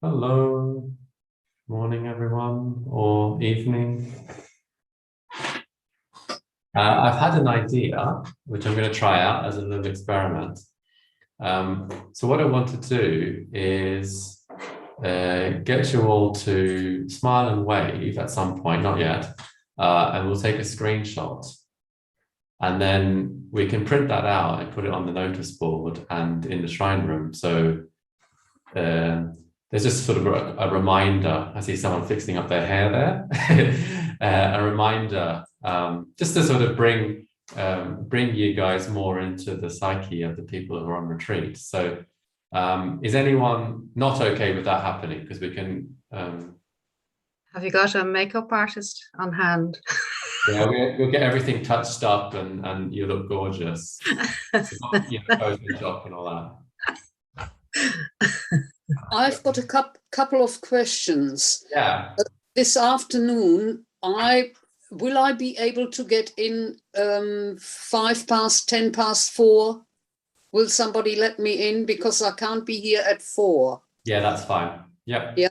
Hello, morning everyone, or evening. I've had an idea, which I'm going to try out as a little experiment. So what I want to do is get you all to smile and wave at some point, not yet, and we'll take a screenshot. And then we can print that out and put it on the notice board and in the shrine room. So there's just sort of a reminder. I see someone fixing up their hair there. A reminder, just to sort of bring you guys more into the psyche of the people who are on retreat. So is anyone not okay with that happening? Because we can... Have you got a makeup artist on hand? Yeah, we'll get everything touched up and you look gorgeous. Photoshop and all that. I've got a couple of questions. Yeah. This afternoon, will I be able to get in 5 past, 10 past 4? Will somebody let me in? Because I can't be here at 4. Yeah, that's fine. Yep. Yeah.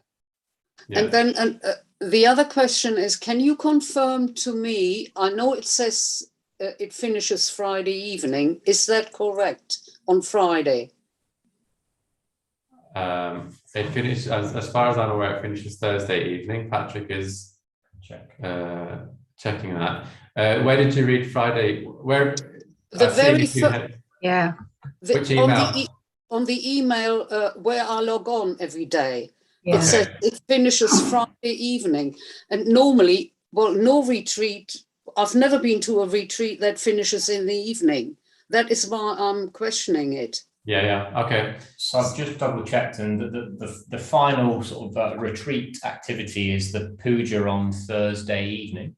And then the other question is, can you confirm to me, I know it says it finishes Friday evening. Is that correct? On Friday? It finished, as far as I'm aware, it finishes Thursday evening. Patrick is checking that. Where did you read Friday? Where? The very yeah. Which email? On the email where I log on every day. Yeah. It says it finishes Friday evening. And normally, well, no retreat. I've never been to a retreat that finishes in the evening. That is why I'm questioning it. Yeah. Okay. So I've just double checked, and the final sort of retreat activity is the puja on Thursday evening.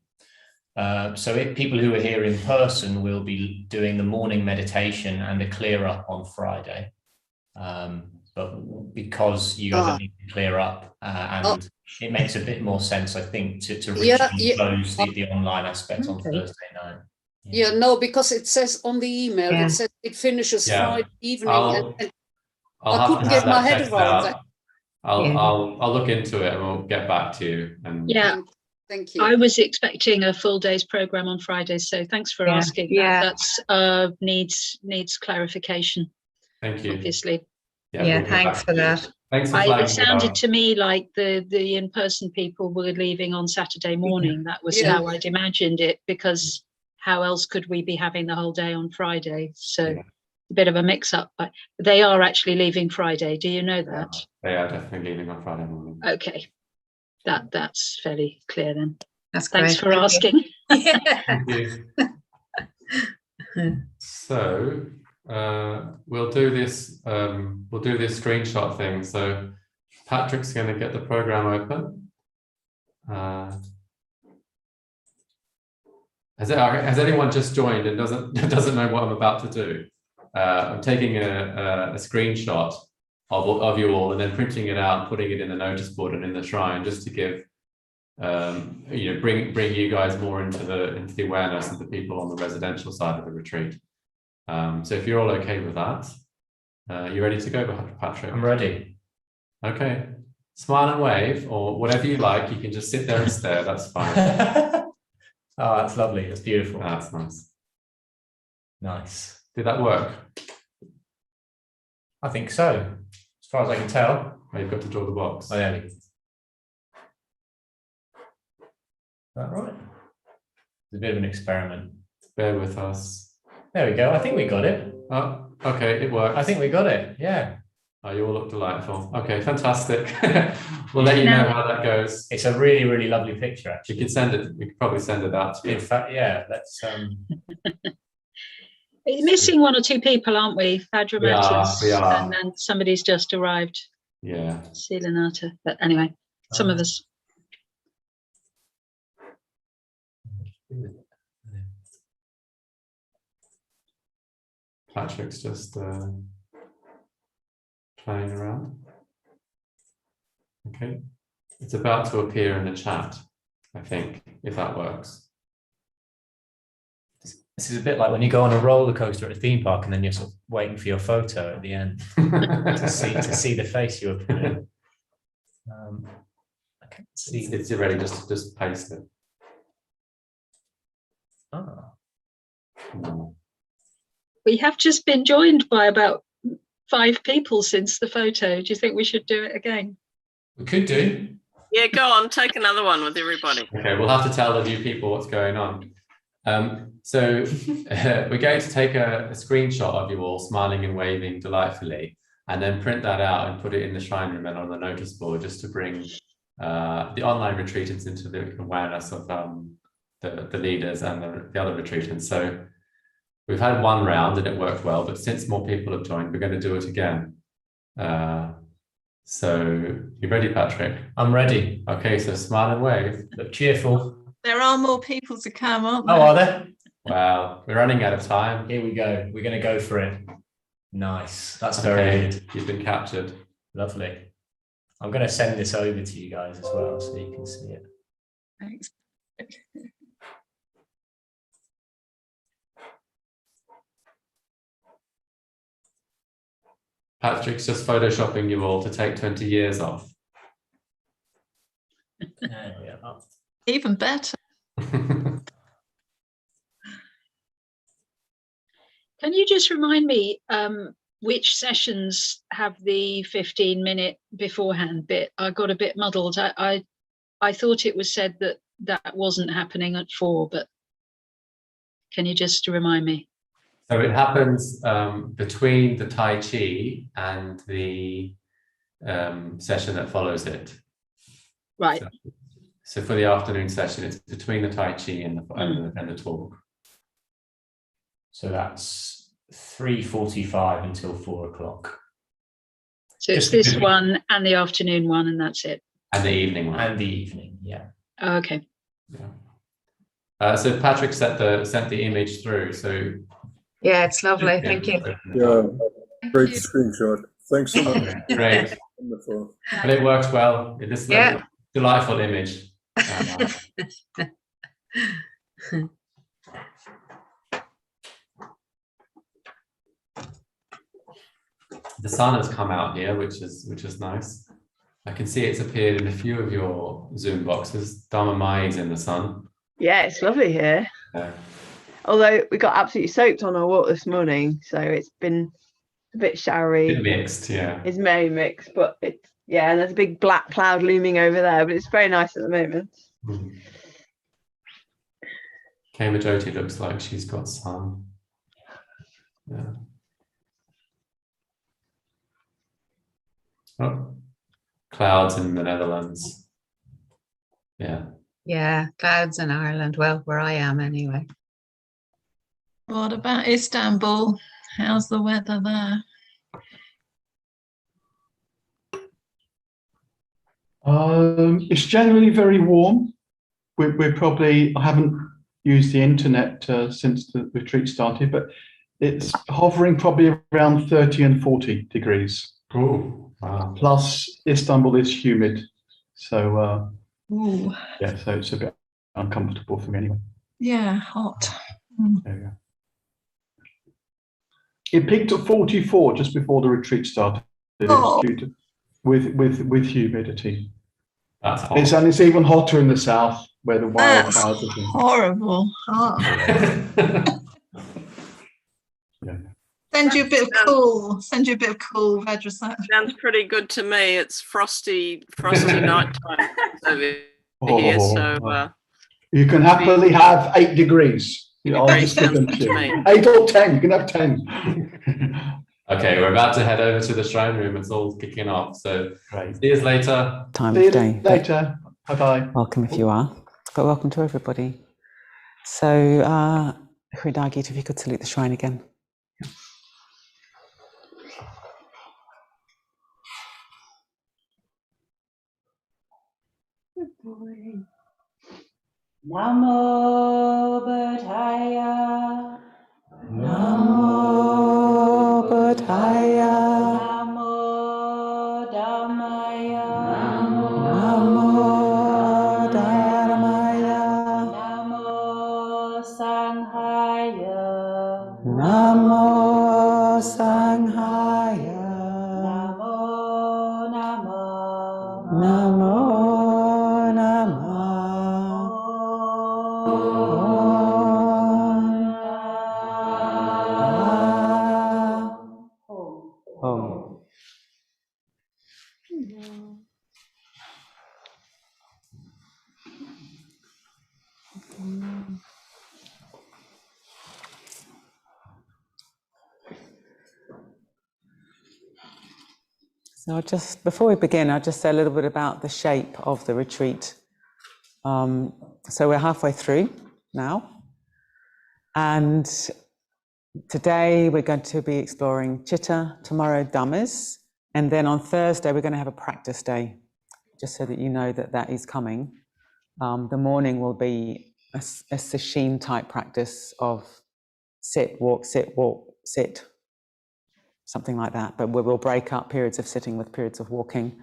So if people who are here in person will be doing the morning meditation and a clear up on Friday. But because you guys need to clear up, and it makes a bit more sense, I think, to close the online aspect on Thursday night. Yeah, no, because it says on the email, it says it finishes Friday evening, and I couldn't get my head around that. I'll look into it and we'll get back to you. And thank you. I was expecting a full day's program on Friday, so thanks for asking. Yeah, that's needs clarification. Thank you. Obviously. Yeah, thanks for that. Thanks for it sounded to me like the in-person people were leaving on Saturday morning. That was how I'd imagined it, because how else could we be having the whole day on Friday? So a bit of a mix-up, but they are actually leaving Friday. Do you know that? They are definitely leaving on Friday morning. Okay, that's fairly clear then. That's Thanks great. for asking. Thank you. So we'll do this screenshot thing. So Patrick's going to get the program open. Has anyone just joined and doesn't know what I'm about to do? I'm taking a screenshot of you all and then printing it out and putting it in the notice board and in the shrine, just to give bring you guys more into the awareness of the people on the residential side of the retreat. So if you're all okay with that, you ready to go, Patrick? I'm ready. Okay. Smile and wave, or whatever you like. You can just sit there and stare. That's fine. Oh, that's lovely. That's beautiful. That's nice. Nice. Did that work? I think so. As far as I can tell. Oh, you've got to draw the box. Oh, there we go. Is that right? It's a bit of an experiment. Bear with us. There we go. I think we got it. Oh, okay, it worked. I think we got it. Yeah. Oh, you all look delightful. Okay, fantastic. We'll let you know how that goes. It's a really, really lovely picture, actually. You could send it. We could probably send it out to you. In fact, yeah. Let's. We're missing 1 or 2 people, aren't we? Fadra Matters, we are. and then somebody's just arrived. Yeah. Selenata. But anyway, some of us. Patrick's just playing around. Okay. It's about to appear in the chat, I think, if that works. This is a bit like when you go on a roller coaster at a theme park and then you're sort of waiting for your photo at the end to see the face you were putting in. I can see. It's ready. Just paste it. Ah. We have just been joined by about 5 people since the photo. Do you think we should do it again? We could do. Yeah, go on, take another one with everybody. Okay, we'll have to tell the new people what's going on. So we're going to take a screenshot of you all smiling and waving delightfully, and then print that out and put it in the shrine room and on the notice board, just to bring the online retreatants into the awareness of the leaders and the other retreatants. So we've had one round and it worked well, but since more people have joined, we're going to do it again. So you ready, Patrick? I'm ready. Okay, so smile and wave. Look cheerful. There are more people to come, aren't Oh, there? are there? Wow, we're running out of time. Here we go. We're going to go for it. Nice. That's very good. You've been captured. Lovely. I'm going to send this over to you guys as well, so you can see it. Thanks. Patrick's just photoshopping you all to take 20 years off. There we are. Even better. Can you just remind me which sessions have the 15-minute beforehand bit? I got a bit muddled. I thought it was said that that wasn't happening at 4, but can you just remind me? So it happens between the Tai Chi and the session that follows it. Right. So for the afternoon session, it's between the Tai Chi and the talk. So that's 3:45 until 4 o'clock. So it's this one and the afternoon one, and that's it. And the evening one. And the evening, yeah. Oh, okay. Yeah. So Patrick sent the image through. So Yeah, it's lovely. Thank you. Yeah, great screenshot. Thanks so much. Great. Wonderful. But it works well. It is a delightful image. The sun has come out here, which is nice. I can see it's appeared in a few of your Zoom boxes. Dharma Mai is in the sun. Yeah, it's lovely here. Yeah. Although we got absolutely soaked on our walk this morning, so it's been a bit showery. Bit mixed, yeah. It's very mixed, but it's and there's a big black cloud looming over there, but it's very nice at the moment. Mm. Kamajoti looks like she's got sun. Yeah. Oh, clouds in the Netherlands. Yeah. Yeah, clouds in Ireland. Well, where I am anyway. What about Istanbul? How's the weather there? It's generally very warm. We're probably, I haven't used the internet since the retreat started, but it's hovering probably around 30 and 40 degrees. Oh, wow. Plus Istanbul is humid. So Ooh, yeah, so it's a bit uncomfortable for me anyway. yeah, hot. There you go. It peaked at 44 just before the retreat started. Oh. Due to, with humidity. That's hot. And it's even hotter in the south where the wild That's clouds are. horrible. Hot. Yeah. Send you a bit of cool. Send you a bit of cool, Vajrasattva. Sounds pretty good to me. It's frosty night time over here, so you can happily have 8 degrees. I'll great. just give them Sounds to good to you. me. 8 or 10. You can have 10. Okay, we're about to head over to the shrine room. It's all kicking off. So Great. see you later. Time See of you day. later. Bye bye. Welcome if you are, but welcome to everybody. So, Hridagit, if you could salute the shrine again. Good boy. Namo Buddhaya. Namo Buddhaya. Namo Dhammaya. Namo Dharmaya. Namo Sanghaya. Namo Sanghaya. Namo Namo. Namo So before we begin, I'll just say a little bit about the shape of the retreat. So we're halfway through now. And today we're going to be exploring Chitta, tomorrow Dhammas, and then on Thursday we're going to have a practice day, just so that you know that that is coming. The morning will be a sesshin type practice of sit, walk, sit, something like that. But we will break up periods of sitting with periods of walking,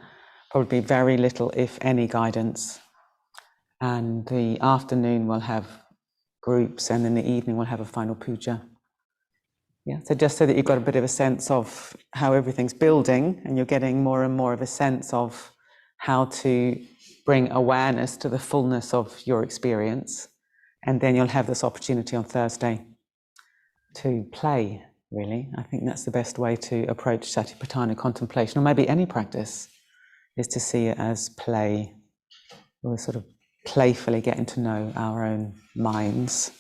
probably very little, if any, guidance. And the afternoon will have groups, and in the evening we'll have a final puja. Yeah, so just so that you've got a bit of a sense of how everything's building, and you're getting more and more of a sense of how to bring awareness to the fullness of your experience. And then you'll have this opportunity on Thursday to play, really. I think that's the best way to approach Satipatthana contemplation, or maybe any practice, is to see it as play. We're sort of playfully getting to know our own minds.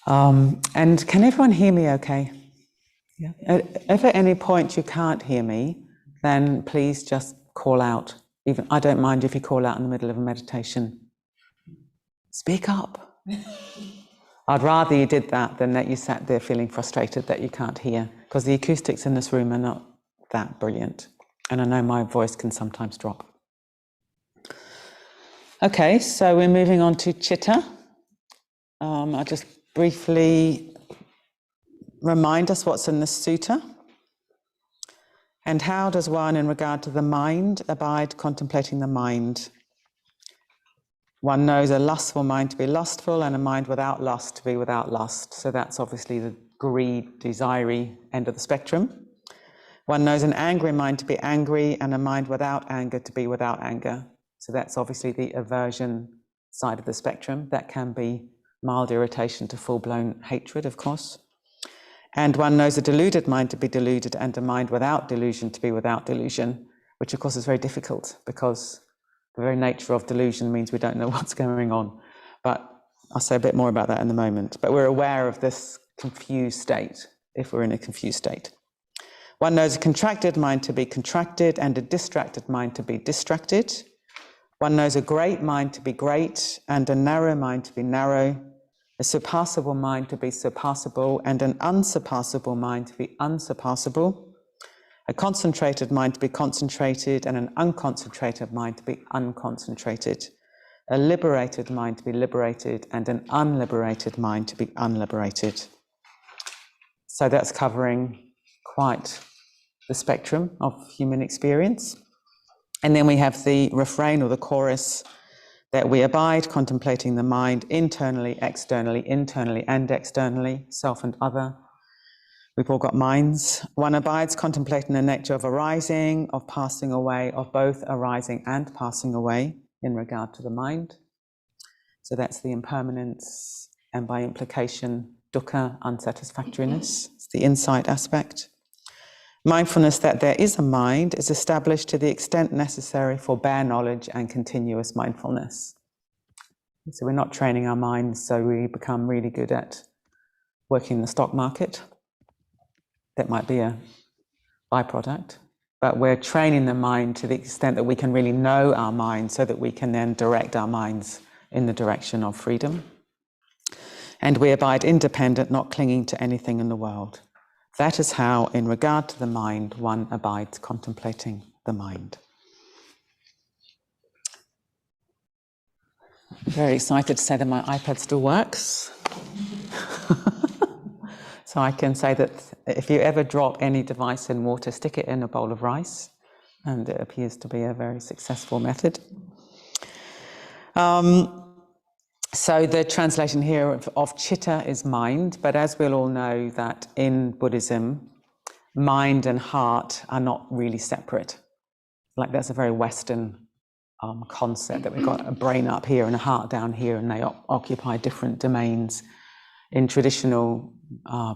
And can everyone hear me okay? Yeah. If at any point you can't hear me, then please just call out. Even I don't mind if you call out in the middle of a meditation. Speak up. I'd rather you did that than that you sat there feeling frustrated that you can't hear, because the acoustics in this room are not that brilliant. And I know my voice can sometimes drop. Okay, so we're moving on to Chitta. I'll just briefly remind us what's in the sutta. And how does one, in regard to the mind, abide contemplating the mind? One knows a lustful mind to be lustful, and a mind without lust to be without lust. So that's obviously the greed, desire end of the spectrum. One knows an angry mind to be angry, and a mind without anger to be without anger. So that's obviously the aversion side of the spectrum. That can be mild irritation to full-blown hatred, of course. And one knows a deluded mind to be deluded, and a mind without delusion to be without delusion, which of course is very difficult, because the very nature of delusion means we don't know what's going on. But I'll say a bit more about that in a moment. But we're aware of this confused state, if we're in a confused state. One knows a contracted mind to be contracted, and a distracted mind to be distracted. One knows a great mind to be great, and a narrow mind to be narrow, a surpassable mind to be surpassable, and an unsurpassable mind to be unsurpassable, a concentrated mind to be concentrated, and an unconcentrated mind to be unconcentrated, a liberated mind to be liberated, and an unliberated mind to be unliberated. So that's covering quite the spectrum of human experience. And then we have the refrain or the chorus, that we abide contemplating the mind internally, externally, internally and externally, self and other. We've all got minds. One abides contemplating the nature of arising, of passing away, of both arising and passing away in regard to the mind. So that's the impermanence, and by implication, dukkha, unsatisfactoriness. It's the insight aspect. Mindfulness that there is a mind is established to the extent necessary for bare knowledge and continuous mindfulness. So we're not training our minds so we become really good at working in the stock market. That might be a byproduct, but we're training the mind to the extent that we can really know our mind, so that we can then direct our minds in the direction of freedom. And we abide independent, not clinging to anything in the world. That is how, in regard to the mind, one abides contemplating the mind. I'm very excited to say that my iPad still works. So I can say that if you ever drop any device in water, stick it in a bowl of rice, and it appears to be a very successful method. So the translation here of chitta is mind, but as we'll all know that in Buddhism, mind and heart are not really separate. Like that's a very Western concept, that we've got a brain up here and a heart down here, and they occupy different domains. In traditional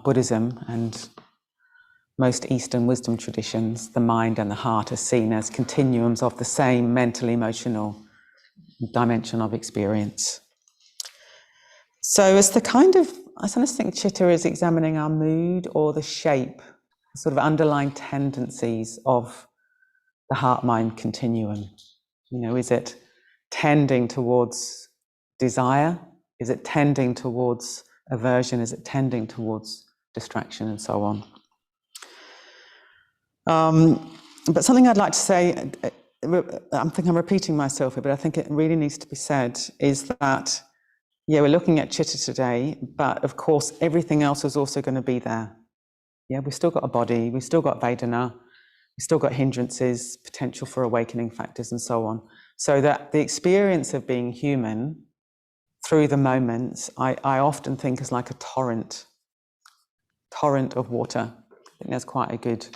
Buddhism and most Eastern wisdom traditions, the mind and the heart are seen as continuums of the same mental, emotional dimension of experience. So it's the kind of, I sometimes think chitta is examining our mood, or the shape sort of underlying tendencies of the heart-mind continuum. You know, is it tending towards desire? Is it tending towards aversion? Is it tending towards distraction, and so on? But something I'd like to say, I think I'm repeating myself here, but I think it really needs to be said, is that, yeah, we're looking at chitta today, but of course, everything else is also going to be there. Yeah, we've still got a body, we've still got Vedana, we've still got hindrances, potential for awakening factors, and so on. So that the experience of being human through the moments, I often think is like a torrent of water. I think that's quite a good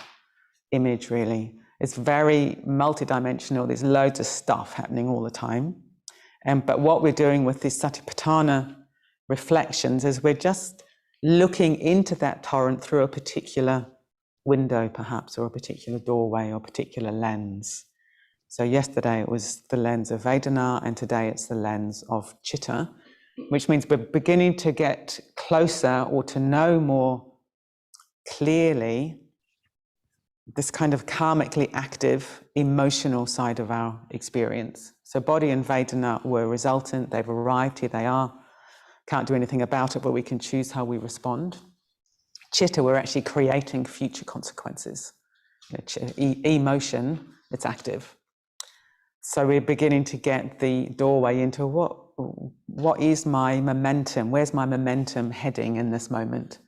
image, really. It's very multidimensional. There's loads of stuff happening all the time. But what we're doing with these Satipatthana reflections is we're just looking into that torrent through a particular window, perhaps, or a particular doorway or a particular lens. So yesterday it was the lens of Vedana, and today it's the lens of Chitta, which means we're beginning to get closer or to know more clearly this kind of karmically active emotional side of our experience. So body and Vedana were resultant, they've arrived, here they are. Can't do anything about it, but we can choose how we respond. Chitta, we're actually creating future consequences. Emotion, it's active. So we're beginning to get the doorway into what is my momentum? Where's my momentum heading in this moment?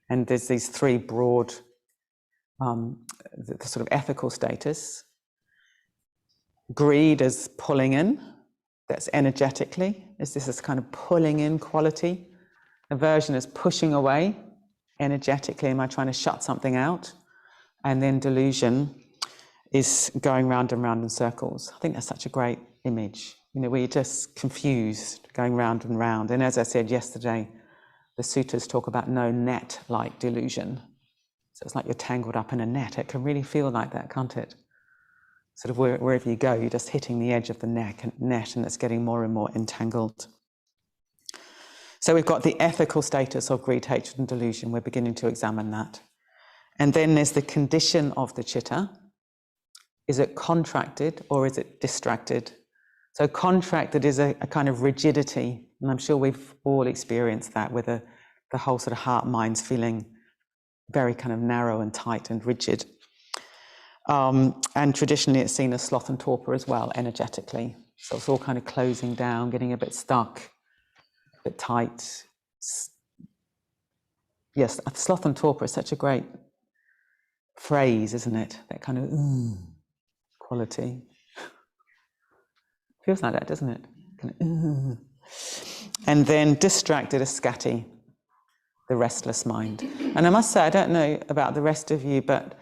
And there's these three broad the sort of ethical status. Greed is pulling in, that's energetically, is this kind of pulling in quality. Aversion is pushing away, energetically, am I trying to shut something out? And then delusion is going round and round in circles. I think that's such a great image. You know, where you're just confused, going round and round. And as I said yesterday, the sutras talk about no net-like delusion. So it's like you're tangled up in a net. It can really feel like that, can't it? Sort of wherever you go, you're just hitting the edge of the net and it's getting more and more entangled. So we've got the ethical status of greed, hatred, and delusion. We're beginning to examine that. And then there's the condition of the chitta. Is it contracted or is it distracted? So contracted is a kind of rigidity, and I'm sure we've all experienced that with the whole sort of heart mind's feeling very kind of narrow and tight and rigid. And traditionally it's seen as sloth and torpor as well, energetically. So it's all kind of closing down, getting a bit stuck, a bit tight. Yes, sloth and torpor is such a great phrase, isn't it? That kind of quality. Feels like that, doesn't it? Kind of, and then distracted is scatty, the restless mind. And I must say, I don't know about the rest of you, but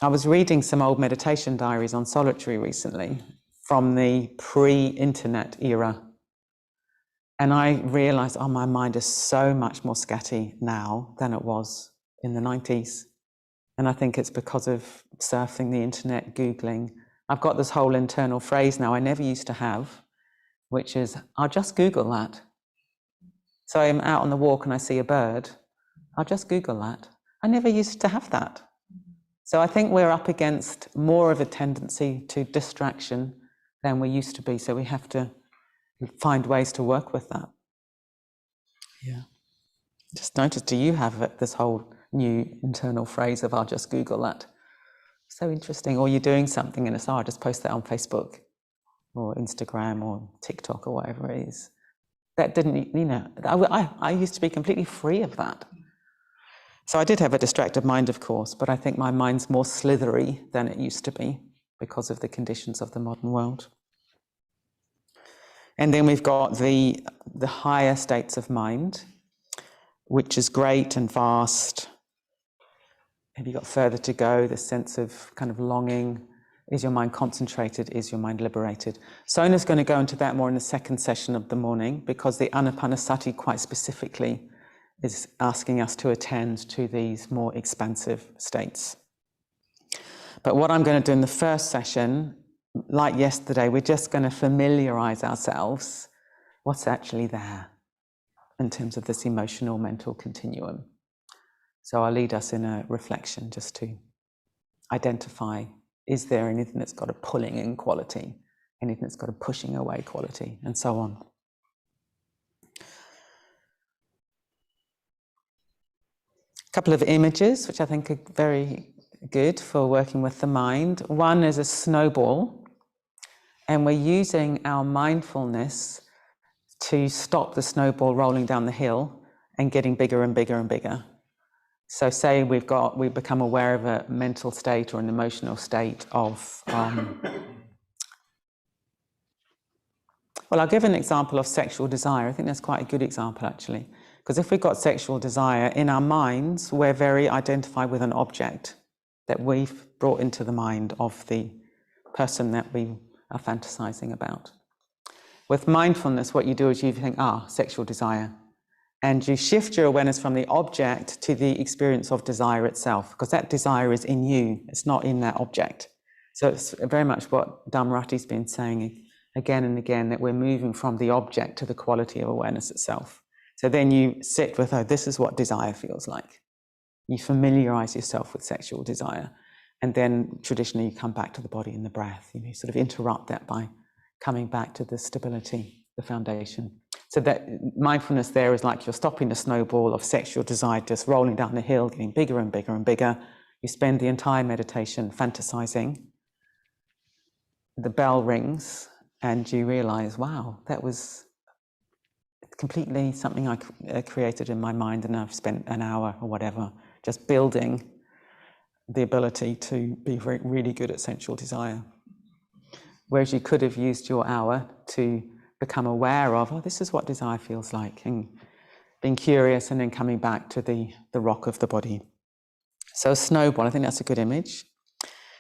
I was reading some old meditation diaries on solitary recently from the pre-internet era. And I realized, oh, my mind is so much more scatty now than it was in the 90s. And I think it's because of surfing the internet, Googling. I've got this whole internal phrase now I never used to have, which is, I'll just Google that. So I'm out on the walk and I see a bird, I'll just Google that. I never used to have that. So I think we're up against more of a tendency to distraction than we used to be. So we have to find ways to work with that. Yeah. Just notice, do you have this whole new internal phrase of I'll just Google that? So interesting. Or you're doing something and it's, I'll just post that on Facebook or Instagram or TikTok or whatever it is. That didn't, you know, I used to be completely free of that. So I did have a distracted mind, of course, but I think my mind's more slithery than it used to be because of the conditions of the modern world. And then we've got the higher states of mind, which is great and vast. Have you got further to go? The sense of kind of longing. Is your mind concentrated? Is your mind liberated? Sona's going to go into that more in the second session of the morning, because the Anapanasati quite specifically is asking us to attend to these more expansive states. But what I'm going to do in the first session, like yesterday, we're just going to familiarize ourselves what's actually there in terms of this emotional mental continuum. So I'll lead us in a reflection just to identify, is there anything that's got a pulling in quality, anything that's got a pushing away quality, and so on. A couple of images which I think are very good for working with the mind. One is a snowball, and we're using our mindfulness to stop the snowball rolling down the hill and getting bigger and bigger and bigger. So say we've become aware of a mental state or an emotional state of, well, I'll give an example of sexual desire. I think that's quite a good example, actually. Because if we've got sexual desire, in our minds, we're very identified with an object that we've brought into the mind of the person that we are fantasizing about. With mindfulness, what you do is you think, sexual desire. And you shift your awareness from the object to the experience of desire itself, because that desire is in you, it's not in that object. So it's very much what Dhammarati's been saying again and again, that we're moving from the object to the quality of awareness itself. So then you sit with, this is what desire feels like. You familiarize yourself with sexual desire. And then traditionally you come back to the body and the breath. You sort of interrupt that by coming back to the stability, the foundation. So that mindfulness there is like you're stopping the snowball of sexual desire just rolling down the hill, getting bigger and bigger and bigger. You spend the entire meditation fantasizing. The bell rings and you realize, wow, that was completely something I created in my mind, and I've spent an hour or whatever just building the ability to be really good at sensual desire. Whereas you could have used your hour to become aware of, this is what desire feels like, and being curious and then coming back to the rock of the body. So a snowball, I think that's a good image.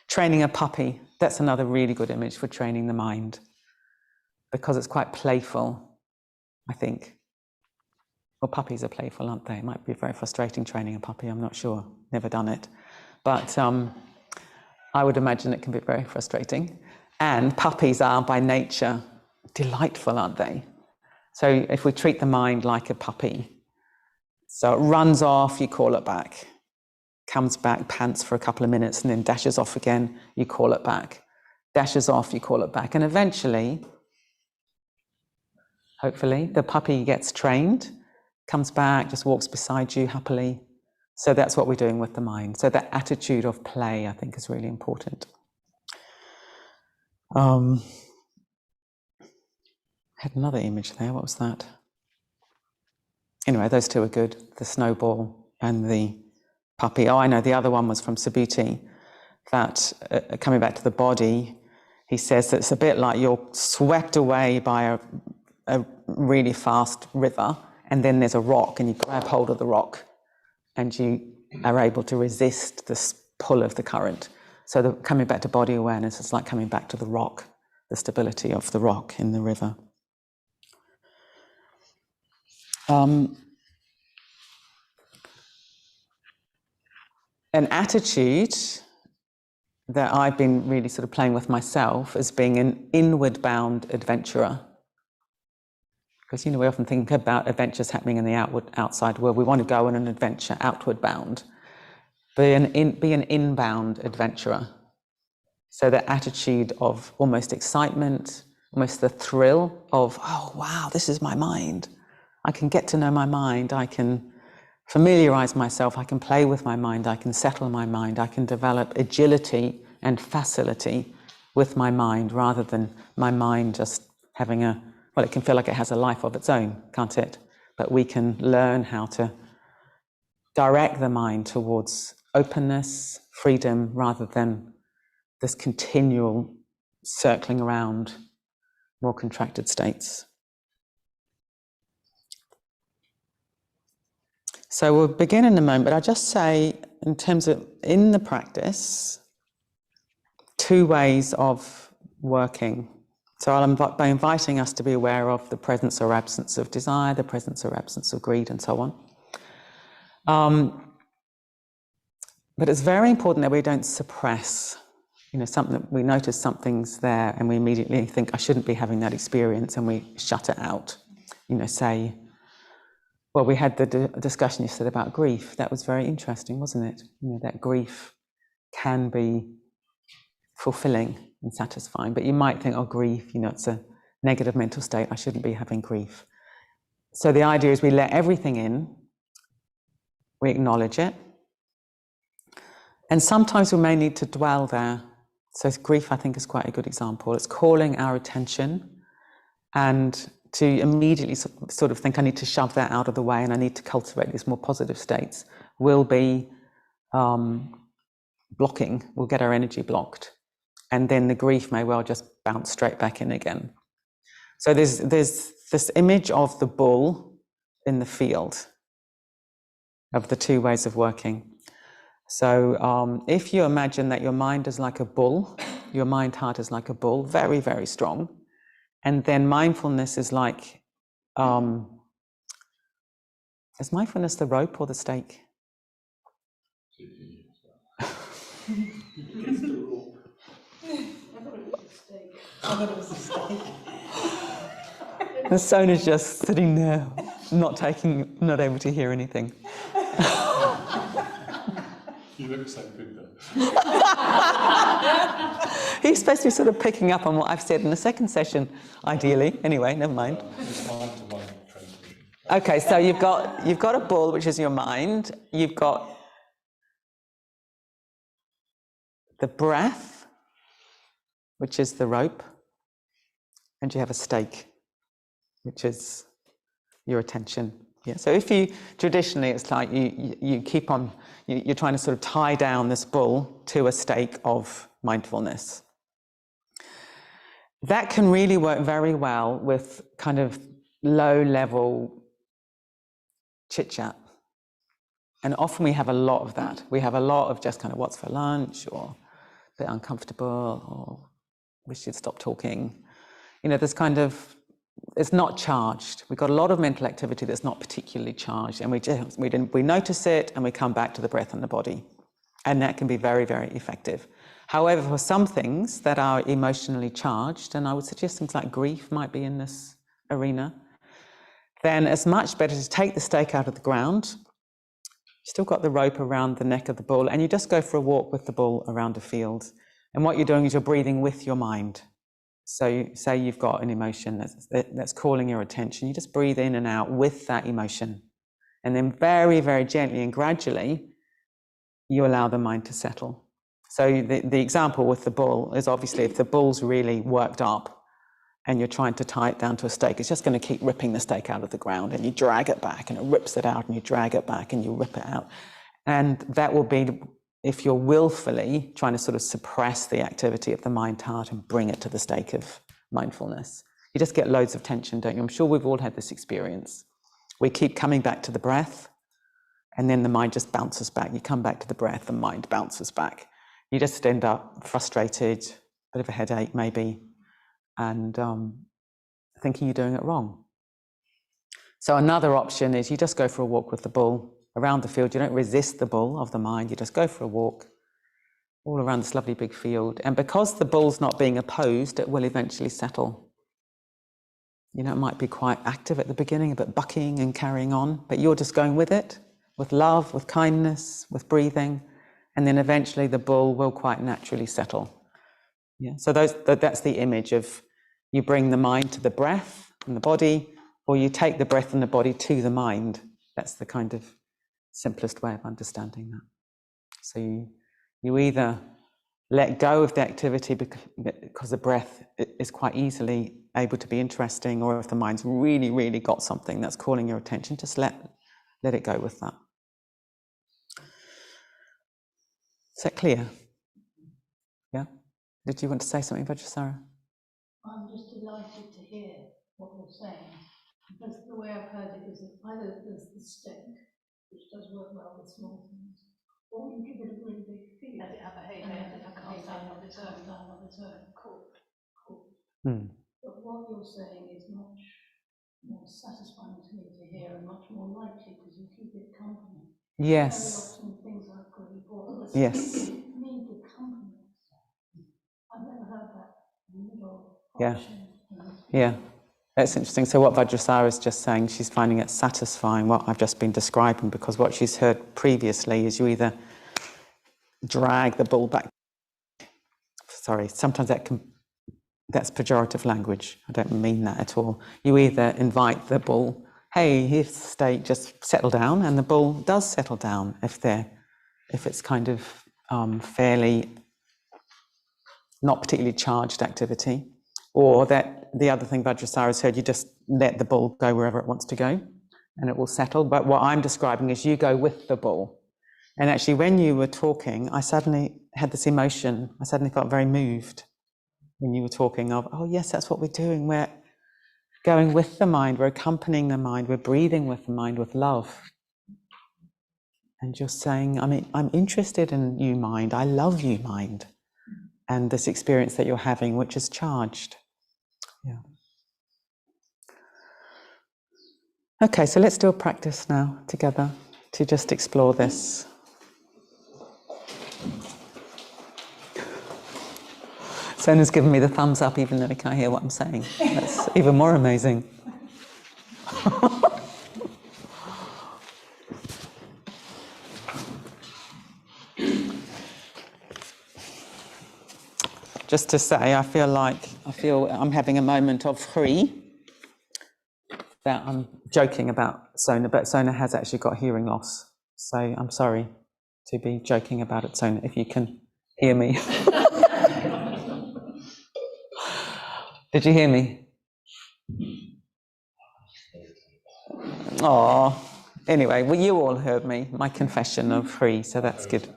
Training a puppy, that's another really good image for training the mind, because it's quite playful, I think. Well, puppies are playful, aren't they? It might be very frustrating training a puppy, I'm not sure, never done it. But I would imagine it can be very frustrating. And puppies are by nature delightful, aren't they? So if we treat the mind like a puppy, so it runs off, you call it back, comes back, pants for a couple of minutes, and then dashes off again, you call it back, dashes off, you call it back, and eventually, hopefully, the puppy gets trained, comes back, just walks beside you happily. So that's what we're doing with the mind. So that attitude of play, I think, is really important. I had another image there. What was that? Anyway, those two are good. The snowball and the puppy. Oh, I know. The other one was from Subhuti, that coming back to the body, he says that it's a bit like you're swept away by a really fast river, and then there's a rock, and you grab hold of the rock, and you are able to resist the pull of the current. So coming back to body awareness is like coming back to the rock, the stability of the rock in the river. An attitude that I've been really sort of playing with myself as being an inward-bound adventurer. Because, we often think about adventures happening in the outside world. We want to go on an adventure outward bound. Be an inbound adventurer. So the attitude of almost excitement, almost the thrill of, oh, wow, this is my mind. I can get to know my mind. I can familiarize myself. I can play with my mind. I can settle my mind. I can develop agility and facility with my mind, rather than my mind just having it can feel like it has a life of its own, can't it? But we can learn how to direct the mind towards openness, freedom, rather than this continual circling around more contracted states. So we'll begin in a moment, but I'll just say, in terms of in the practice, 2 ways of working. So I'll by inviting us to be aware of the presence or absence of desire, the presence or absence of greed, and so on. But it's very important that we don't suppress, something. We notice something's there and we immediately think, I shouldn't be having that experience, and we shut it out. Say, well, we had the discussion you said about grief. That was very interesting, wasn't it? You know, that grief can be fulfilling and satisfying, but you might think, oh, grief, you know, it's a negative mental state. I shouldn't be having grief. So the idea is we let everything in, we acknowledge it, and sometimes we may need to dwell there. So grief, I think, is quite a good example. It's calling our attention, and to immediately sort of think I need to shove that out of the way and I need to cultivate these more positive states will be blocking, will get our energy blocked. And then the grief may well just bounce straight back in again. So there's this image of the bull in the field, of the two ways of working. So if you imagine that your mind is like a bull, your mind heart is like a bull, very, very strong. And then mindfulness is like, is mindfulness the rope or the stake? And Sona's just sitting there, not able to hear anything. You look so good though. He's supposed to be sort of picking up on what I've said in the second session, ideally. Anyway, never mind. Okay, so you've got a bull, which is your mind. You've got the breath, which is the rope, and you have a stake, which is your attention. Yeah. So if you traditionally, it's like you keep on, you're trying to sort of tie down this bull to a stake of mindfulness. That can really work very well with kind of low-level chit-chat. And often we have a lot of that. We have a lot of just kind of what's for lunch, or a bit uncomfortable, or we should stop talking. You know, there's kind of, it's not charged. We've got a lot of mental activity that's not particularly charged, and we notice it and we come back to the breath and the body. And that can be very, very effective. However, for some things that are emotionally charged, and I would suggest things like grief might be in this arena, then it's much better to take the stake out of the ground. You've still got the rope around the neck of the bull, and you just go for a walk with the bull around a field. And what you're doing is you're breathing with your mind. So say you've got an emotion that's calling your attention, you just breathe in and out with that emotion. And then very, very gently and gradually, you allow the mind to settle. So the example with the bull is obviously if the bull's really worked up and you're trying to tie it down to a stake, it's just going to keep ripping the stake out of the ground, and you drag it back and it rips it out, and you drag it back and you rip it out. And that will be if you're willfully trying to sort of suppress the activity of the mind heart and bring it to the stake of mindfulness. You just get loads of tension, don't you? I'm sure we've all had this experience. We keep coming back to the breath, and then the mind just bounces back. You come back to the breath, the mind bounces back. You just end up frustrated, a bit of a headache maybe, and thinking you're doing it wrong. So another option is you just go for a walk with the bull around the field. You don't resist the bull of the mind. You just go for a walk all around this lovely big field. And because the bull's not being opposed, it will eventually settle. You know, it might be quite active at the beginning, a bit bucking and carrying on, but you're just going with it, with love, with kindness, with breathing. And then eventually the bull will quite naturally settle. Yeah. So that's the image of you bring the mind to the breath and the body, or you take the breath and the body to the mind. That's the kind of simplest way of understanding that. So you either let go of the activity because the breath is quite easily able to be interesting, or if the mind's really, really got something that's calling your attention, just let it go with that. Is that clear? Yeah? Did you want to say something, Vidyamala? I'm just delighted to hear what you're saying, because the way I've heard it is that either there's the stake, which does work well with small things, or you give it a really big feel. Let it have a heyday, let it calm down of its own. Cool. But what you're saying is much more satisfying to me to hear, and much more likely because you keep it company. Yes. Very often things are really important. Yes. Need the company. I've never heard that middle Yeah. option. Yeah. That's interesting. So what Vajrasara is just saying, she's finding it satisfying what I've just been describing, because what she's heard previously is you either drag the bull back. Sorry, sometimes that's pejorative language. I don't mean that at all. You either invite the bull, hey, here's the state, just settle down, and the bull does settle down if it's kind of fairly not particularly charged activity. Or that the other thing Vajrasara has heard, you just let the bull go wherever it wants to go and it will settle. But what I'm describing is you go with the bull. And actually, when you were talking, I suddenly had this emotion. I suddenly felt very moved when you were talking of, oh yes, that's what we're doing. We're going with the mind, we're accompanying the mind, we're breathing with the mind with love. And just saying, I mean, I'm interested in you, mind. I love you, mind. And this experience that you're having, which is charged. Yeah. Okay, so let's do a practice now together to just explore this. Sona's given me the thumbs up even though he can't hear what I'm saying. That's even more amazing. Just to say, I feel I'm having a moment of free. That I'm joking about Sona, but Sona has actually got hearing loss. So I'm sorry to be joking about it, Sona, if you can hear me. Did you hear me? Oh, anyway, well, you all heard me, my confession of free, so that's good.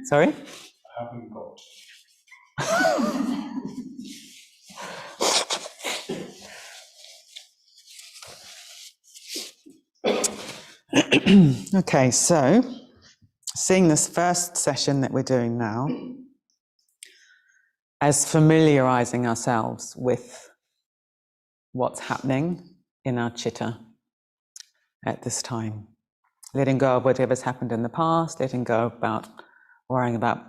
Sorry? I haven't got. Okay, so seeing this first session that we're doing now as familiarizing ourselves with what's happening in our chitta at this time. Letting go of whatever's happened in the past, letting go about worrying about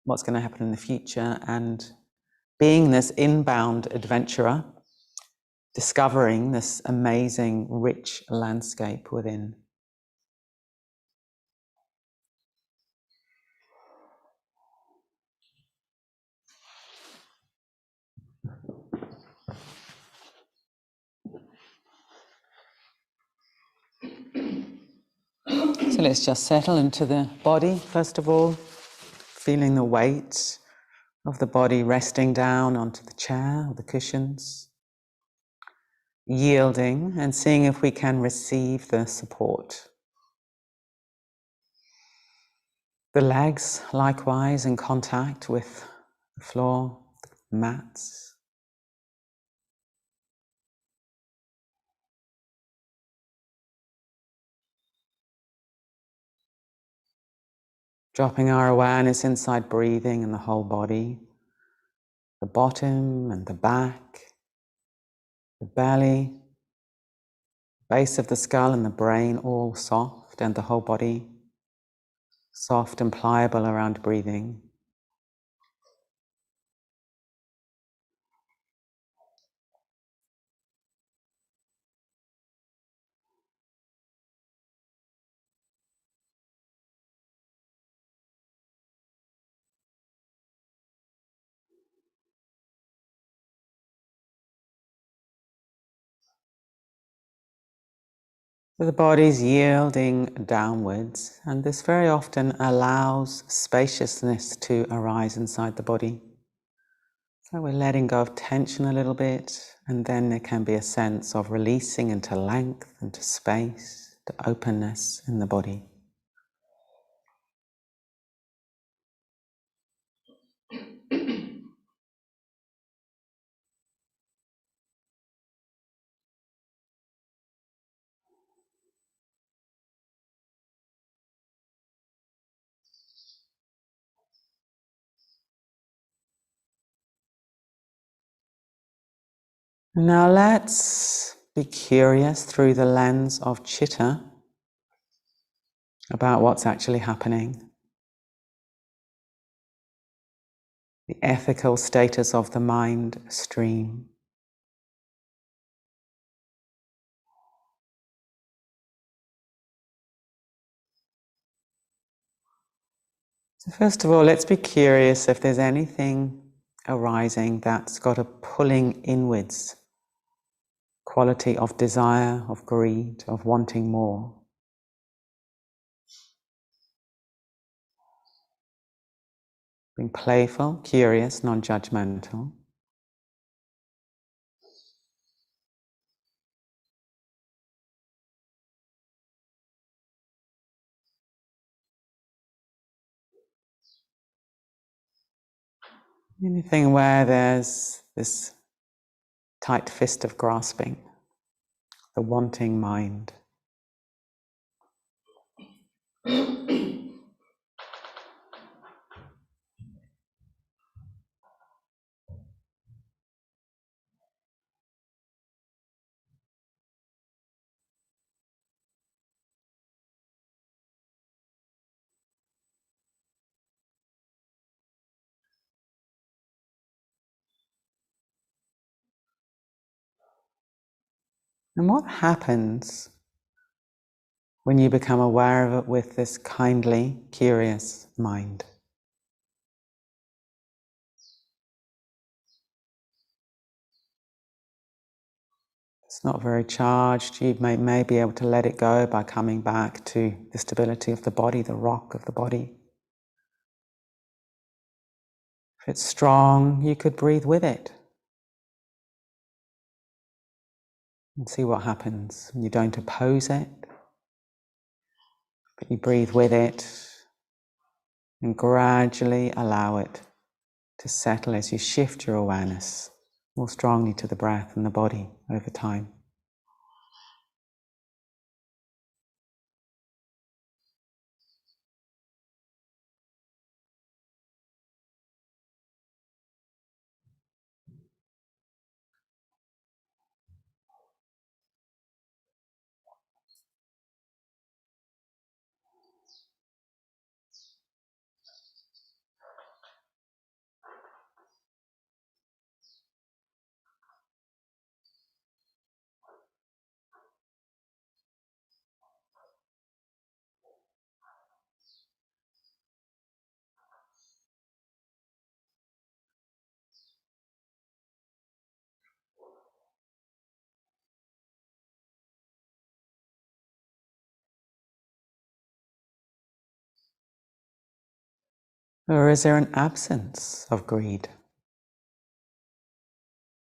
what's going to happen in the future, and being this inbound adventurer, discovering this amazing, rich landscape within. So let's just settle into the body, first of all, feeling the weight of the body resting down onto the chair or the cushions, yielding and seeing if we can receive the support. The legs, likewise, in contact with the floor, the mats. Dropping our awareness inside breathing and the whole body, the bottom and the back, the belly, base of the skull and the brain, all soft, and the whole body soft and pliable around breathing. So the body's yielding downwards, and this very often allows spaciousness to arise inside the body. So we're letting go of tension a little bit, and then there can be a sense of releasing into length, into space, to openness in the body. Now let's be curious through the lens of chitta about what's actually happening. the ethical status of the mind stream. So first of all, let's be curious if there's anything arising that's got a pulling inwards quality of desire, of greed, of wanting more. Being playful, curious, non-judgmental. Anything where there's this tight fist of grasping, the wanting mind. And what happens when you become aware of it with this kindly, curious mind? It's not very charged. You may be able to let it go by coming back to the stability of the body, the rock of the body. If it's strong, you could breathe with it and see what happens. You don't oppose it, but you breathe with it and gradually allow it to settle as you shift your awareness more strongly to the breath and the body over time. Or is there an absence of greed?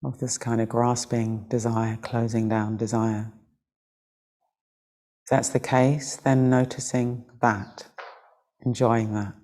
Of this kind of grasping desire, closing down desire? If that's the case, then noticing that, enjoying that.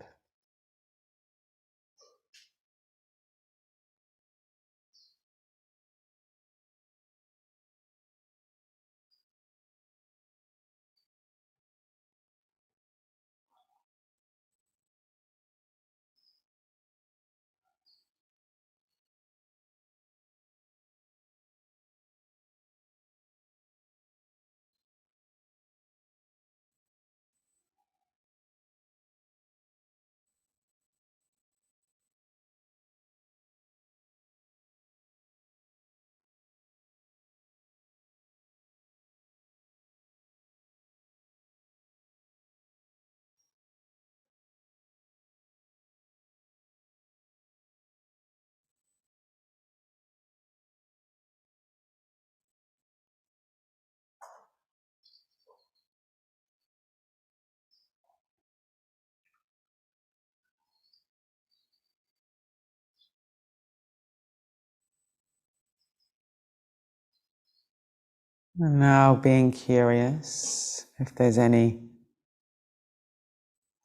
And now being curious if there's any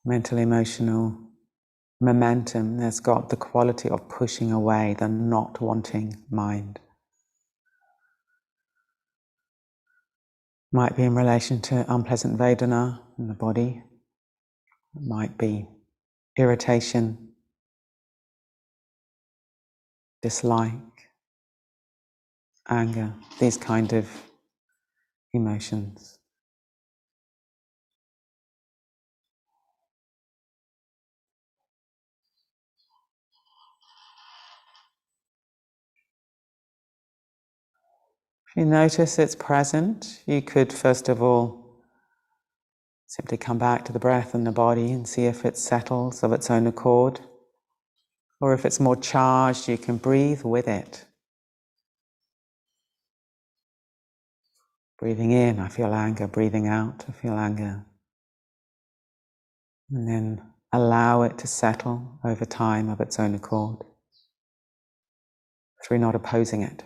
mental, emotional momentum that's got the quality of pushing away the not wanting mind. Might be in relation to unpleasant Vedana in the body. It might be irritation, dislike, anger, these kind of emotions. If you notice it's present, you could first of all simply come back to the breath and the body and see if it settles of its own accord. Or if it's more charged, you can breathe with it. Breathing in, I feel anger. Breathing out, I feel anger. And then allow it to settle over time of its own accord, through not opposing it.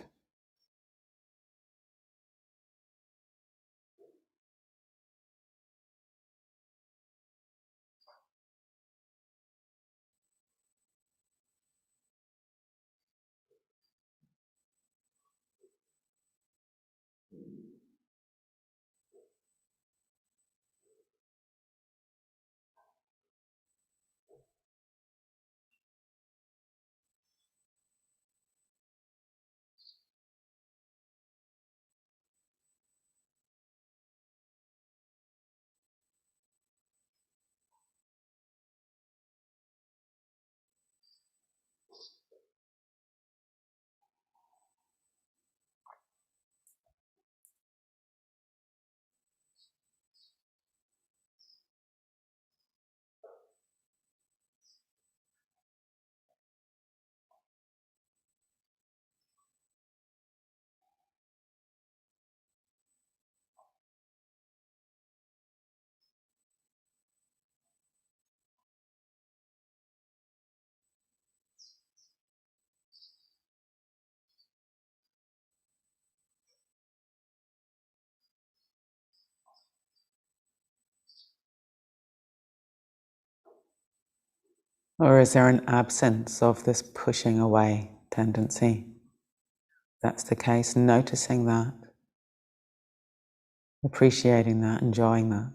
Or is there an absence of this pushing away tendency? If that's the case, noticing that, appreciating that, enjoying that.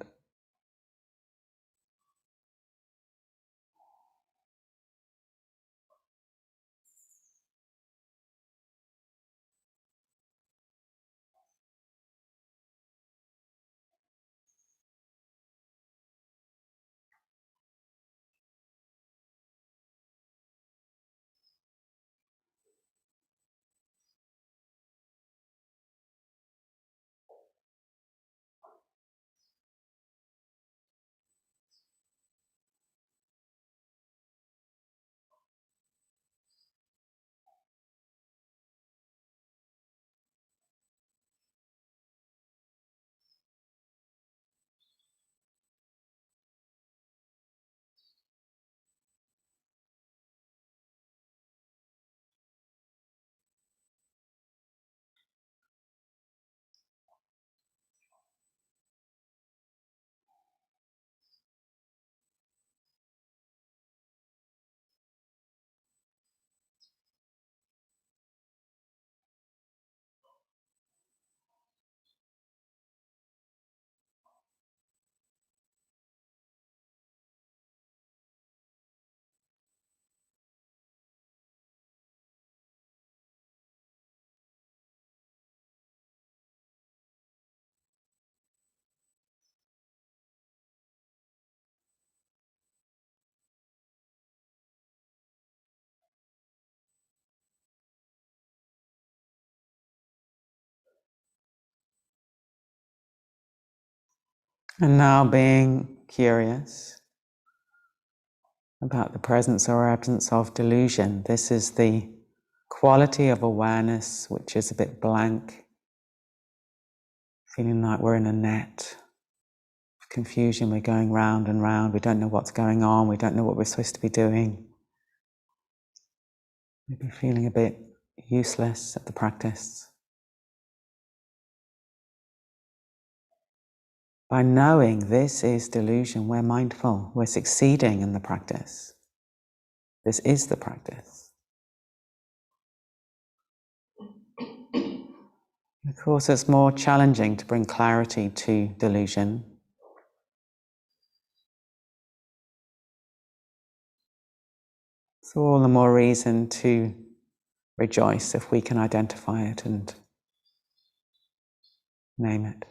And now being curious about the presence or absence of delusion. This is the quality of awareness which is a bit blank, feeling like we're in a net of confusion. We're going round and round. We don't know what's going on. We don't know what we're supposed to be doing. Maybe feeling a bit useless at the practice. By knowing this is delusion, we're mindful. We're succeeding in the practice. This is the practice. Of course, it's more challenging to bring clarity to delusion. So all the more reason to rejoice if we can identify it and name it.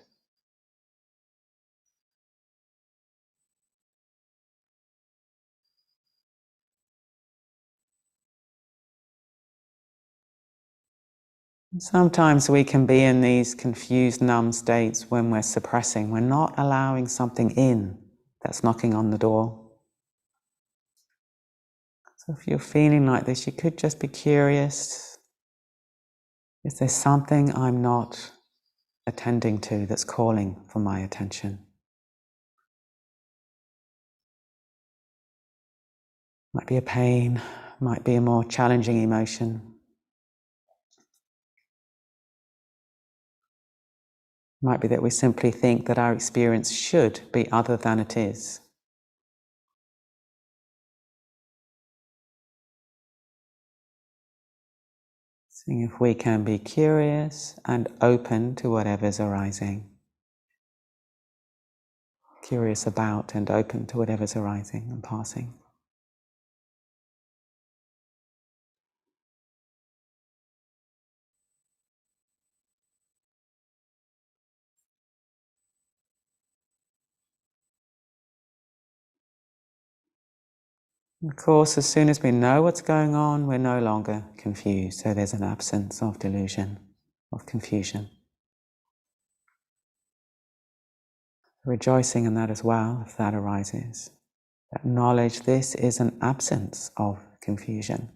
Sometimes we can be in these confused, numb states when we're suppressing. We're not allowing something in that's knocking on the door. So if you're feeling like this, you could just be curious. Is there something I'm not attending to that's calling for my attention? Might be a pain, might be a more challenging emotion. Might be that we simply think that our experience should be other than it is. Seeing if we can be curious and open to whatever's arising. Curious about and open to whatever's arising and passing. Of course, as soon as we know what's going on, we're no longer confused. So there's an absence of delusion, of confusion. Rejoicing in that as well, if that arises. Acknowledge this is an absence of confusion.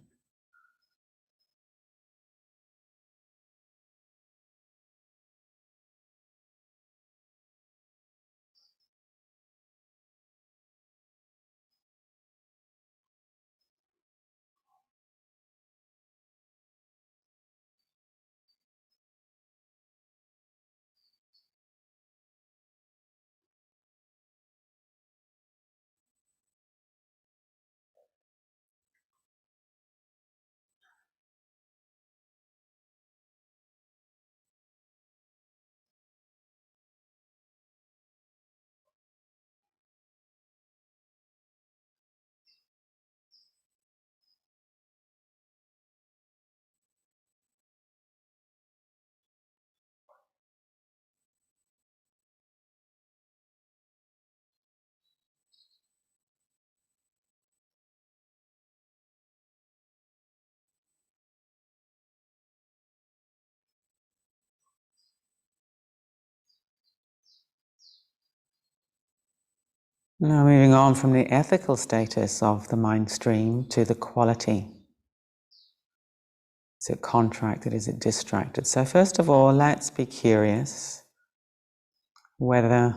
Now moving on from the ethical status of the mind stream to the quality. Is it contracted? Is it distracted? So first of all, let's be curious whether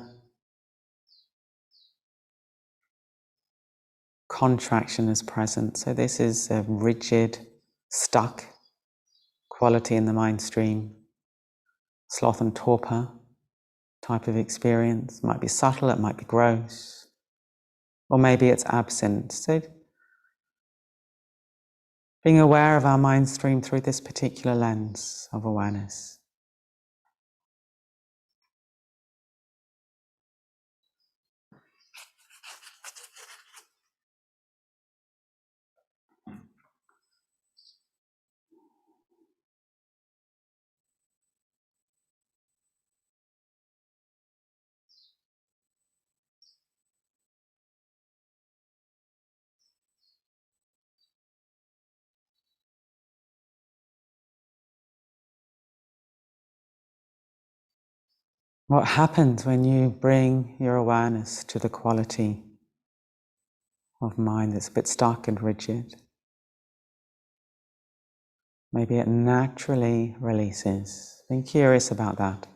contraction is present. So this is a rigid, stuck quality in the mind stream. Sloth and torpor type of experience. It might be subtle, it might be gross, or maybe it's absent. So being aware of our mind stream through this particular lens of awareness. What happens when you bring your awareness to the quality of mind that's a bit stuck and rigid? Maybe it naturally releases. Be curious about that.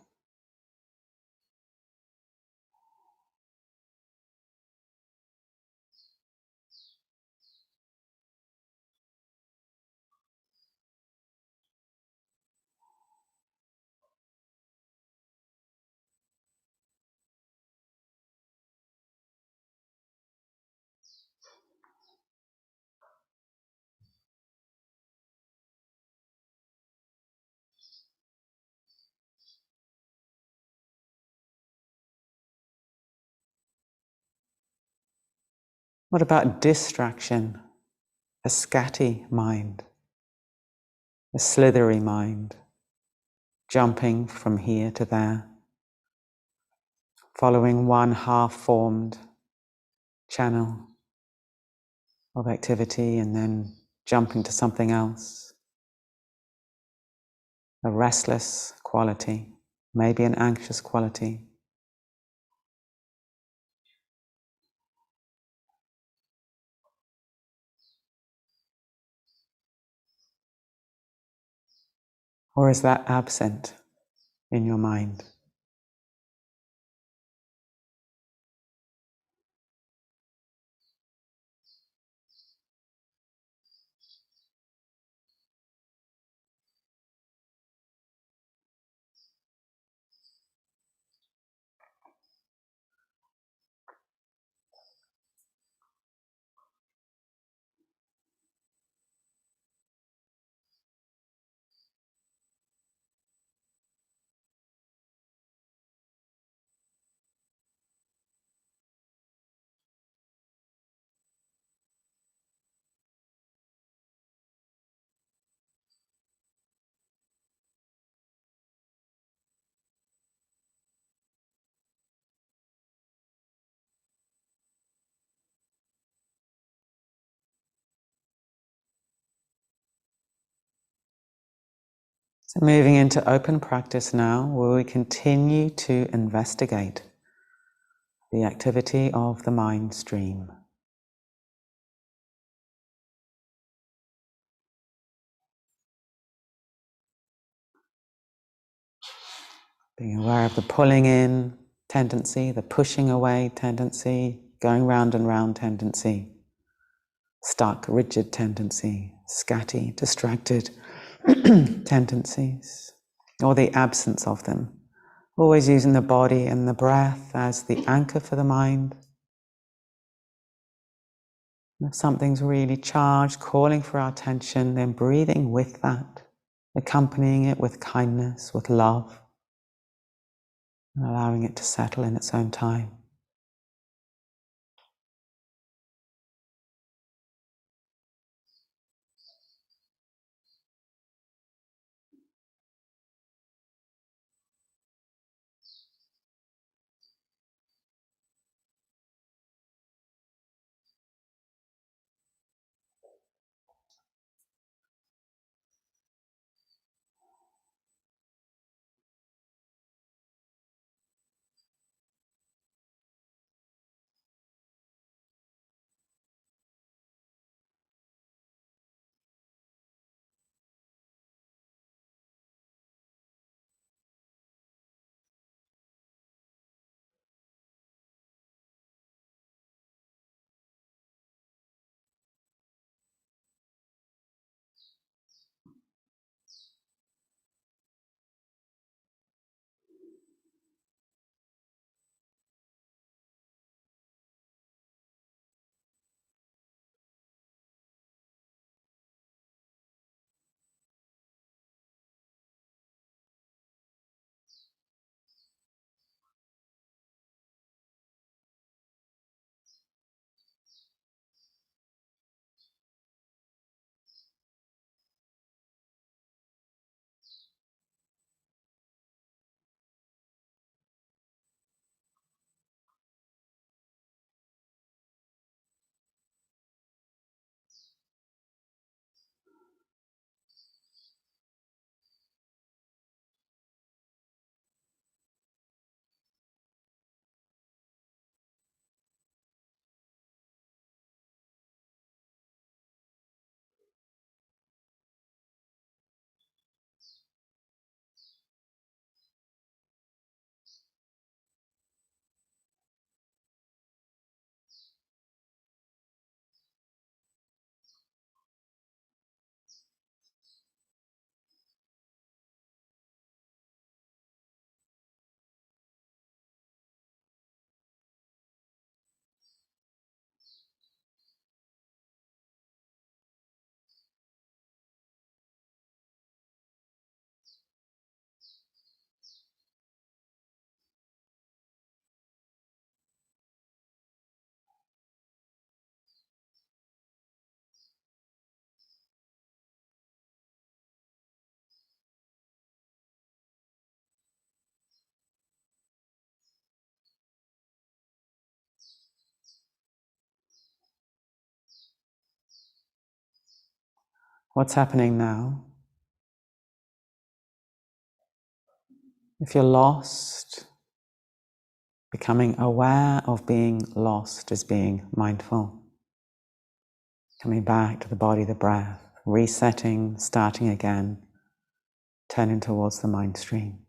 What about distraction? A scatty mind, a slithery mind, jumping from here to there, following one half-formed channel of activity and then jumping to something else. a restless quality, maybe an anxious quality. Or is that absent in your mind? So moving into open practice now, where we continue to investigate the activity of the mind stream. Being aware of the pulling in tendency, the pushing away tendency, going round and round tendency, stuck, rigid tendency, scatty, distracted tendencies, or the absence of them. Always using the body and the breath as the anchor for the mind. If something's really charged, calling for our attention, then breathing with that, accompanying it with kindness, with love, and allowing it to settle in its own time. What's happening now? If you're lost, becoming aware of being lost is being mindful. Coming back to the body, the breath, resetting, starting again, turning towards the mind stream.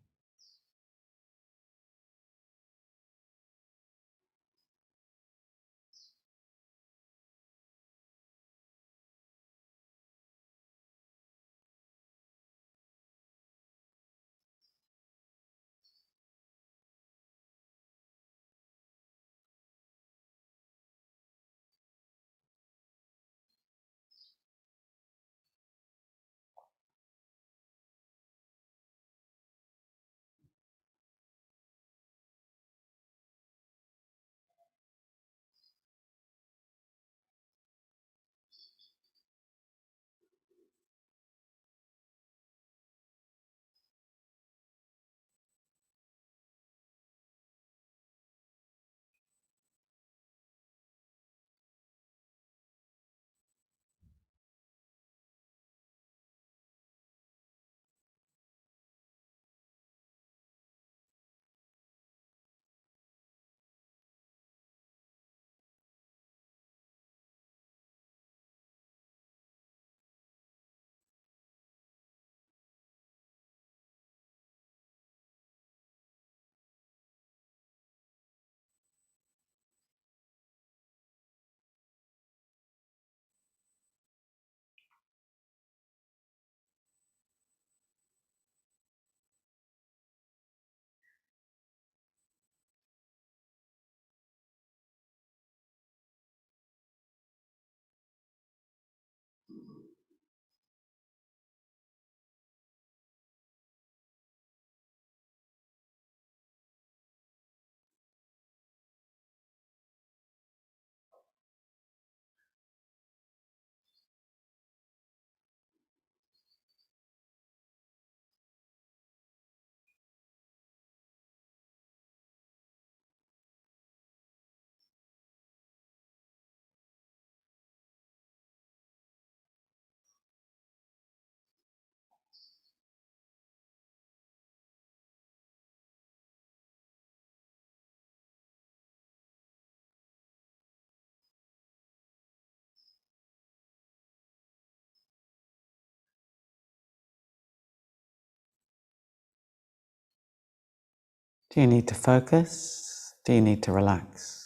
Do you need to focus? Do you need to relax?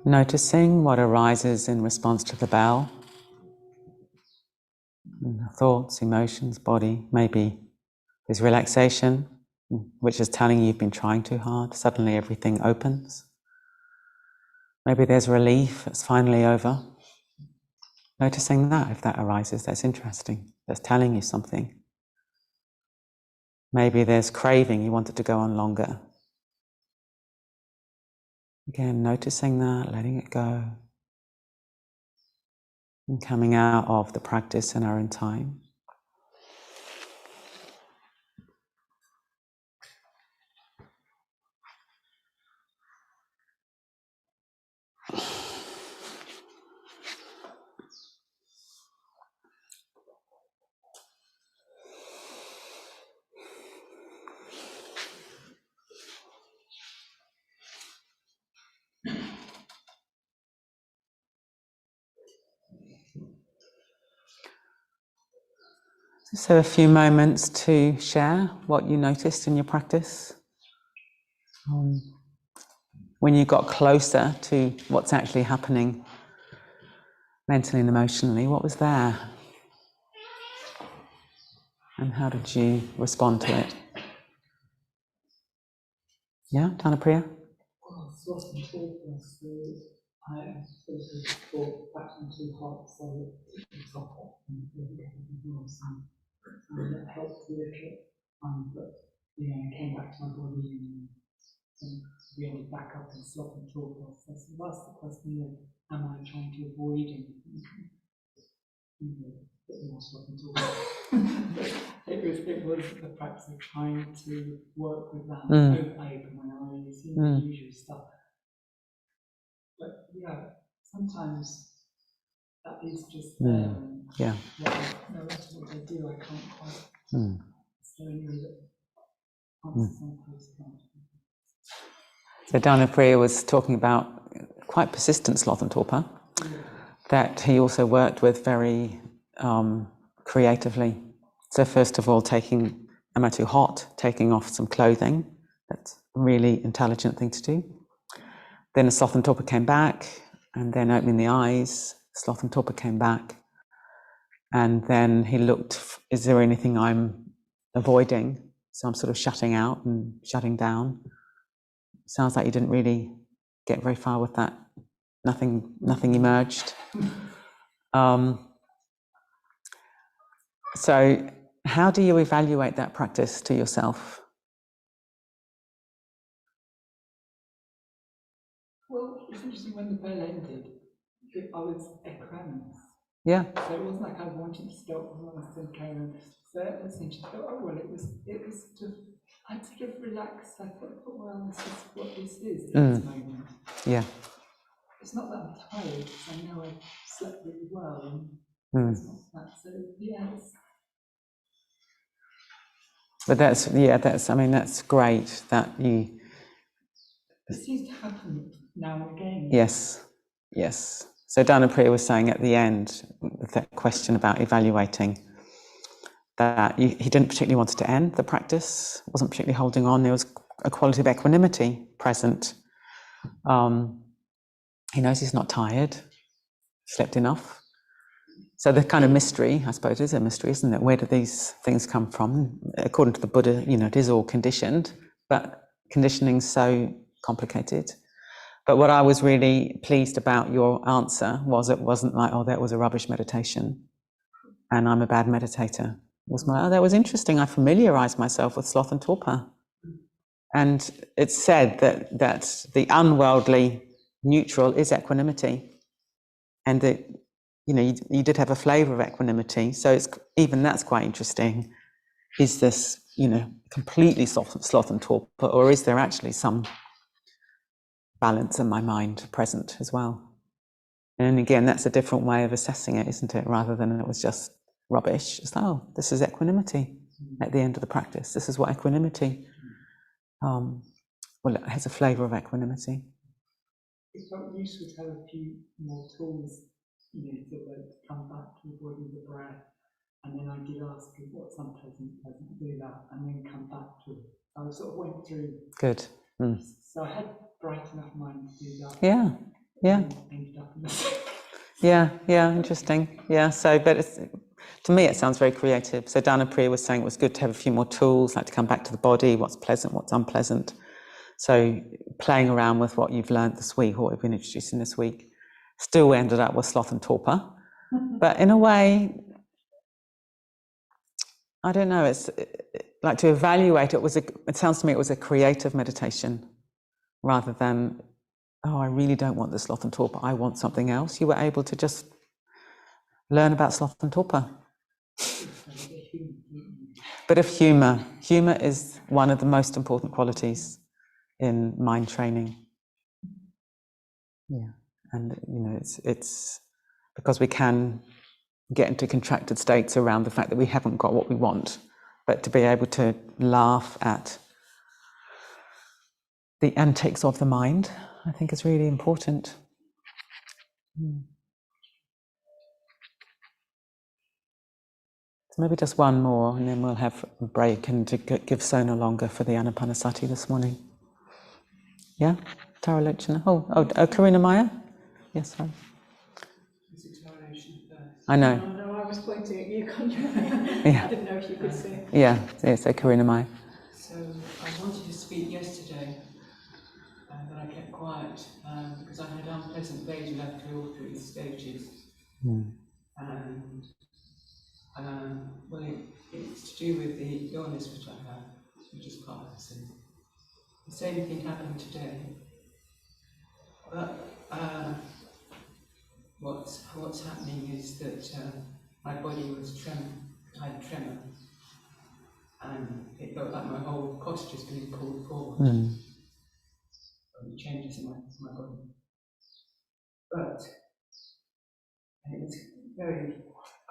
Noticing what arises in response to the bell. Thoughts, emotions, body. Maybe there's relaxation, which is telling you you've been trying too hard. Suddenly everything opens. Maybe there's relief, it's finally over. Noticing that, if that arises, that's interesting. That's telling you something. Maybe there's craving, you want it to go on longer. Again, noticing that, letting it go. And coming out of the practice in our own time. So a few moments to share what you noticed in your practice. When you got closer to what's actually happening mentally and emotionally, what was there? And how did you respond to it? Yeah, Dhanapriya? Well, it's often talking, so I suppose thought back into hot, so it's top off and that helped a little. But I came back to my body and we ended back up in slop and talk process. So that's the question of, am I trying to avoid anything? A bit more slop and talk. it was the practice of trying to work with that, open my eyes, the usual stuff. But sometimes that is just there. Yeah. No matter what I do, I can't quite. So anyway, that answers some questions. So Dhanapriya was talking about quite persistent sloth and torpor, that he also worked with very creatively. So first of all, am I too hot? Taking off some clothing. That's a really intelligent thing to do. Then a sloth and torpor came back, and then opening the eyes, sloth and torpor came back. And then he looked, is there anything I'm avoiding? So I'm sort of shutting out and shutting down. Sounds like you didn't really get very far with that. Nothing emerged. So how do you evaluate that practice to yourself? Well, it's interesting, when the bell ended, I was equanimous. Yeah. So it wasn't like I wanted to stop, I was still carrying. So that's interesting. It was sort of, I sort of relaxed. I thought, well, this is what this is at this moment. Yeah. It's not that I'm tired, because I know I slept really well, and it's not that. So yes. But that's great that you. It seems to happen now and again. Yes. So Dhanapriya was saying at the end, with that question about evaluating, that he didn't particularly want it to end, the practice, wasn't particularly holding on. There was a quality of equanimity present. He knows he's not tired, slept enough. So the kind of mystery, I suppose, is a mystery, isn't it? Where do these things come from? According to the Buddha, it is all conditioned, but conditioning's so complicated. But what I was really pleased about your answer was it wasn't like, that was a rubbish meditation and I'm a bad meditator. It was like, that was interesting. I familiarized myself with sloth and torpor. And it's said that the unworldly neutral is equanimity. And that, you did have a flavor of equanimity. So that's quite interesting. Is this, completely sloth and torpor, or is there actually some balance in my mind present as well? And again, that's a different way of assessing it, isn't it? Rather than it was just rubbish. It's like, this is equanimity at the end of the practice. This is what equanimity, it has a flavour of equanimity. It felt useful to have a few more tools, to come back to the body, the breath. And then I did ask people what's unpleasant, do that, and then come back to it. I sort of went through. Good. So I had bright enough mind to do that. Yeah. Ended up in the Yeah, interesting. Yeah, so, but to me it sounds very creative. So Dhanapriya was saying it was good to have a few more tools, like to come back to the body, what's pleasant, what's unpleasant. So playing around with what you've learned this week, or what you've been introducing this week, still ended up with sloth and torpor. But in a way, I don't know, it's like to evaluate it sounds to me it was a creative meditation rather than, I really don't want the sloth and torpor, I want something else. You were able to just learn about sloth and torpor. Bit of humour. Humour is one of the most important qualities in mind training. Yeah, and it's because we can get into contracted states around the fact that we haven't got what we want, but to be able to laugh at the antics of the mind, I think is really important. So maybe just one more, and then we'll have a break and to give Sona longer for the Anapanasati this morning. Yeah? Tara Lochana. Oh, Karina Maya? Yes, sorry. I know. No, I was pointing at you, Contra. Yeah. I didn't know if you could see. Yeah, so Karina Maya. So I wanted to speak yesterday, but I kept quiet because I had unpleasant days left through all 3 stages. And well, it's to do with the illness which I have, which is Parkinson's. The same thing happened today. But what's happening is that my body was had tremor, and it felt like my whole posture's being pulled forward. It changes in my body. But it was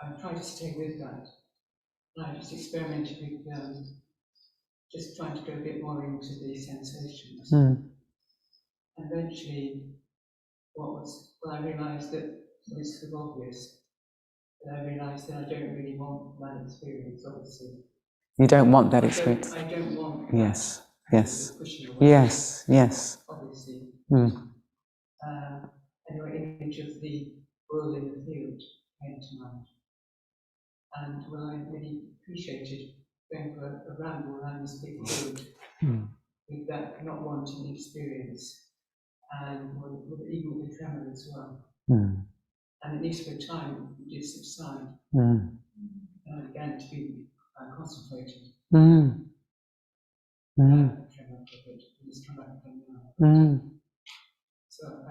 I tried to stay with that. And I just experimented with just trying to go a bit more into the sensations. And eventually, I realised that it's sort of obvious, but I realised that I don't really want that experience, obviously. You don't want that experience? I don't want that. Yes, yes. Pushing away. Yes, yes. Obviously. Anyway, image of the world in the field came to mind. And well, I really appreciated going for a ramble around this big field with that not wanting experience, and even with the tremor as well. And at least for a time, it did subside. And I began to be concentrated. The tremor of it was come back again now. So I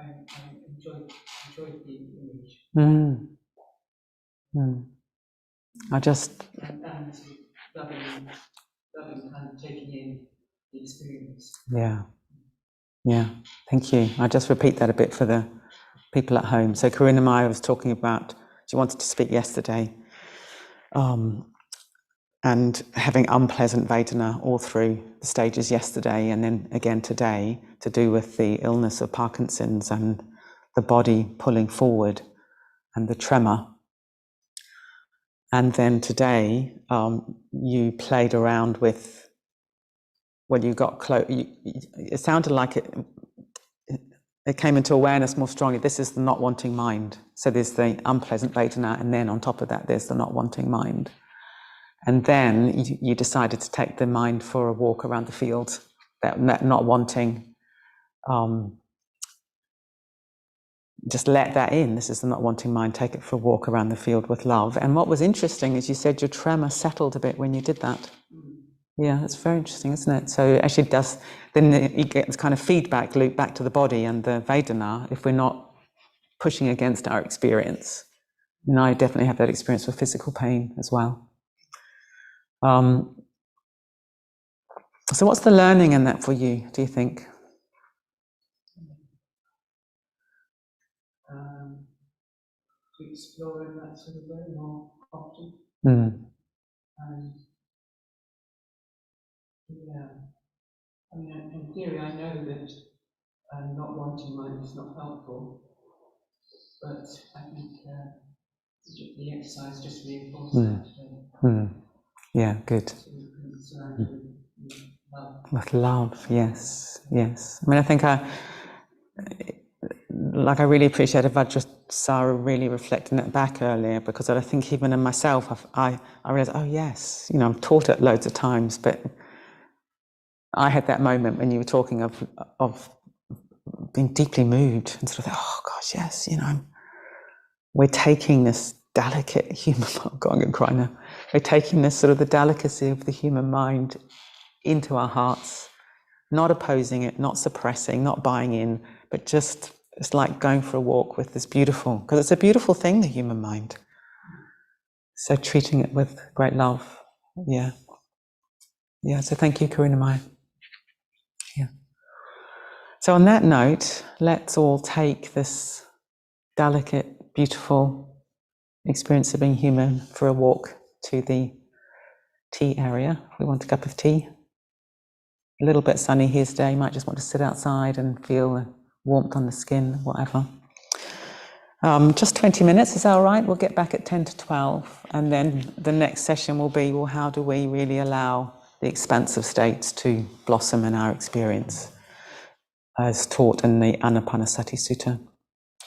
enjoyed the image. I just and loving kind of taking in the experience. Yeah, thank you. I just repeat that a bit for the people at home. So Karina Maya was talking about, she wanted to speak yesterday, and having unpleasant Vedana all through the stages yesterday and then again today, to do with the illness of Parkinson's and the body pulling forward and the tremor. And then today, you played around with, when you got close, it sounded like it came into awareness more strongly. This is the not wanting mind. So there's the unpleasant Vedana, and then on top of that, there's the not wanting mind. And then you decided to take the mind for a walk around the field, that not wanting, just let that in. This is the not wanting mind, take it for a walk around the field with love. And what was interesting is you said your tremor settled a bit when you did that. Yeah, that's very interesting, isn't it? So it actually does, then it gets kind of feedback loop back to the body and the Vedana if we're not pushing against our experience. And I definitely have that experience with physical pain as well. So what's the learning in that for you, do you think? To explore in that sort of way more often. And yeah, I mean, in theory, I know that not wanting mind is not helpful, but I think the exercise just reinforced that today. Yeah, good. So you can surround it with love. With love, yes, yes. I mean, I think I really appreciated Vajrasara really reflecting that back earlier, because I think even in myself, I realized, oh yes, I'm taught it loads of times, but I had that moment when you were talking of being deeply moved and sort of, oh gosh, yes, we're taking this delicate human, oh God, I'm going to cry now. We're taking this sort of the delicacy of the human mind into our hearts, not opposing it, not suppressing, not buying in, but just, it's like going for a walk with this beautiful, because it's a beautiful thing, the human mind. So treating it with great love. Yeah. Yeah, so thank you, Karina Maya. Yeah. So on that note, let's all take this delicate, beautiful experience of being human for a walk to the tea area. We want a cup of tea. A little bit sunny here today. You might just want to sit outside and feel the warmth on the skin, whatever. Just 20 minutes, is that all right? We'll get back at 10 to 12. And then the next session will be, well, how do we really allow the expansive states to blossom in our experience, as taught in the Anapanasati Sutta.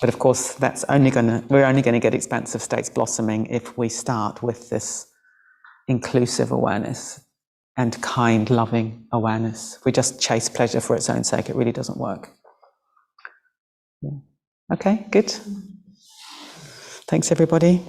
But of course, we're only going to get expansive states blossoming if we start with this inclusive awareness and kind, loving awareness. If we just chase pleasure for its own sake, it really doesn't work. Yeah. Okay, good. Thanks, everybody.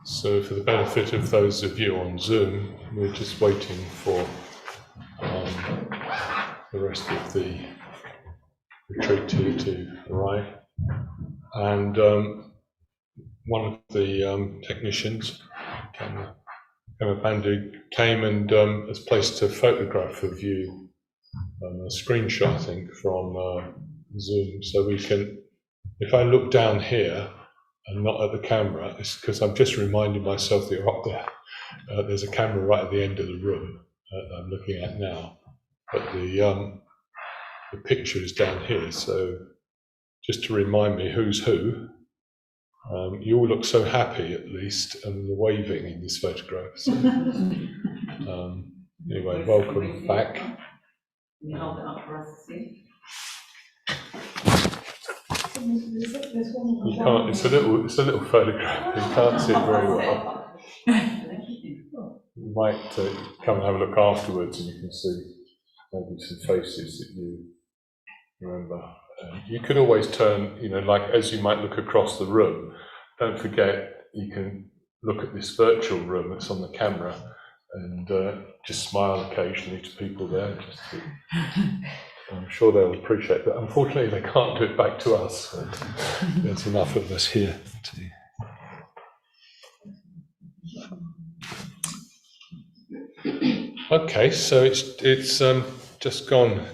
So for the benefit of those of you on Zoom, we're just waiting for the rest of the retreat here to arrive. And one of the technicians, Camera Bandhu, came and has placed a photograph of you, a screenshot, I think, from Zoom. So we can, if I look down here and not at the camera, it's because I'm just reminding myself that you're up there. There's a camera right at the end of the room I'm looking at now, but the picture is down here. So just to remind me who's who. You all look so happy, at least, and the waving in this photograph. So, anyway, welcome back. Can you hold it up for us to see? You can't. It's a little photograph. You can't see it very well. You might come and have a look afterwards, and you can see maybe some faces that you remember. You could always turn, like as you might look across the room. Don't forget, you can look at this virtual room that's on the camera, and just smile occasionally to people there. I'm sure they'll appreciate that. Unfortunately, they can't do it back to us. There's enough of us here. Okay, so it's just gone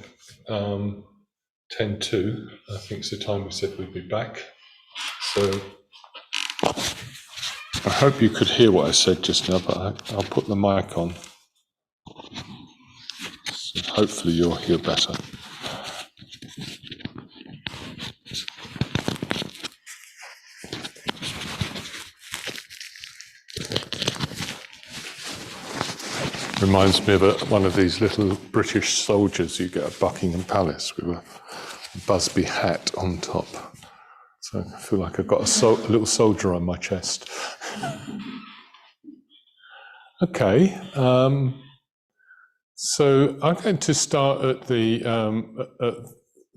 10:02. I think it's the time we said we'd be back. So I hope you could hear what I said just now, but I'll put the mic on. So hopefully you'll hear better. Reminds me of one of these little British soldiers you get at Buckingham Palace with a Busby hat on top. So I feel like I've got a little soldier on my chest. Okay, so I'm going to start at the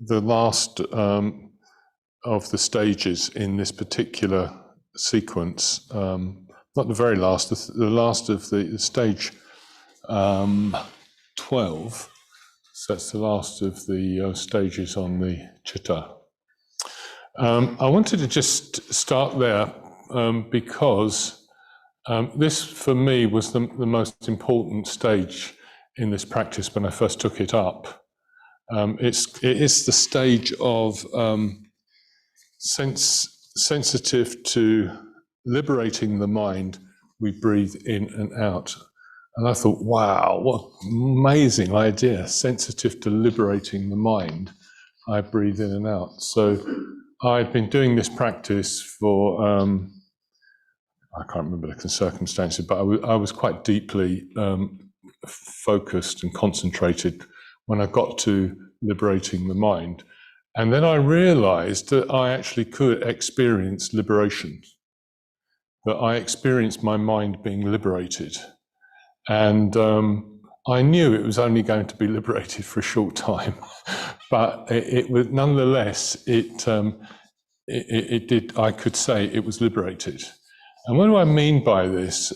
last of the stages in this particular sequence. Not the very last, the last of the stage 12. So that's the last of the stages on the Chitta. I wanted to just start there because this, for me, was the most important stage in this practice when I first took it up. It is the stage of sensitive to liberating the mind. We breathe in and out. And I thought, wow, what an amazing idea. Sensitive to liberating the mind, I breathe in and out. So I'd been doing this practice for, I can't remember the circumstances, but I was quite deeply focused and concentrated when I got to liberating the mind. And then I realized that I actually could experience liberation, that I experienced my mind being liberated. And I knew it was only going to be liberated for a short time, but it was nonetheless, it did, I could say it was liberated. And what do I mean by this?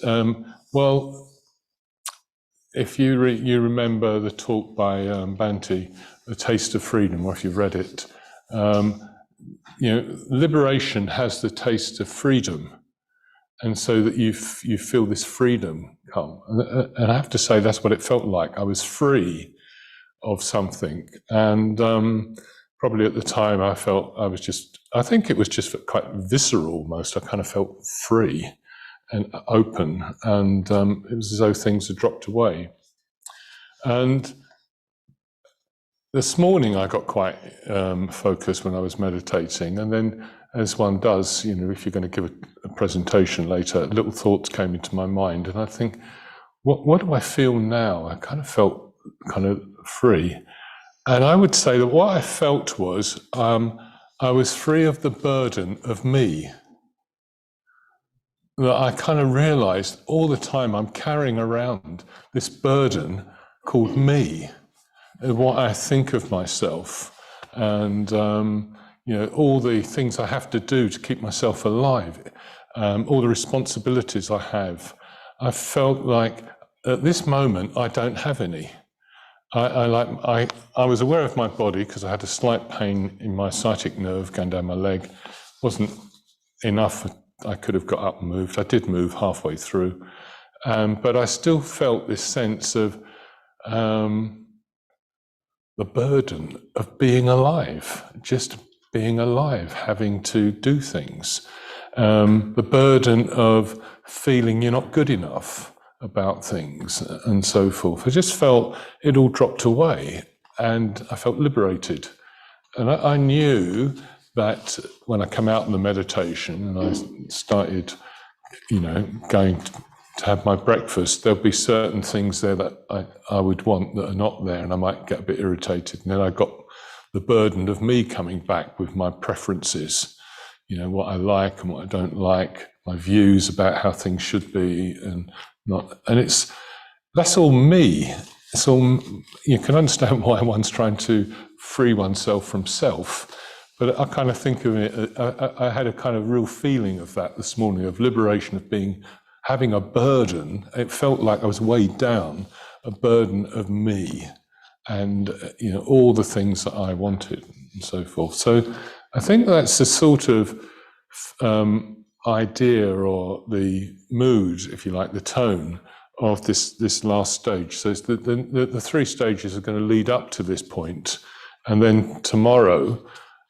Well, if you remember the talk by Bhante, The Taste of Freedom, or if you've read it, liberation has the taste of freedom. And so that you feel this freedom come. And I have to say that's what it felt like. I was free of something. And probably at the time I think it was just quite visceral almost. I kind of felt free and open. And it was as though things had dropped away. And this morning I got quite focused when I was meditating. And then, as one does, if you're going to give a presentation later, little thoughts came into my mind, and I think, what do I feel now? I kind of felt kind of free. And I would say that what I felt was I was free of the burden of me. that I kind of realized all the time I'm carrying around this burden called me, what I think of myself, and all the things I have to do to keep myself alive, all the responsibilities I have. I felt like at this moment I don't have any. I was aware of my body because I had a slight pain in my sciatic nerve going down my leg. Wasn't enough. I could have got up and moved. I did move halfway through, but I still felt this sense of the burden of being alive, just being alive, having to do things. The burden of feeling you're not good enough about things and so forth. I just felt it all dropped away and I felt liberated. And I knew that when I come out in the meditation and I started, going to have my breakfast, there'll be certain things there that I would want that are not there, and I might get a bit irritated. And then I got the burden of me coming back with my preferences, what I like and what I don't like, my views about how things should be and not. And that's all me. It's all, you can understand why one's trying to free oneself from self. But I kind of think of it, I had a kind of real feeling of that this morning, of liberation, of having a burden. It felt like I was weighed down, a burden of me and, all the things that I wanted and so forth. So I think that's the sort of idea or the mood, if you like, the tone of this last stage. So it's the three stages are going to lead up to this point. And then tomorrow,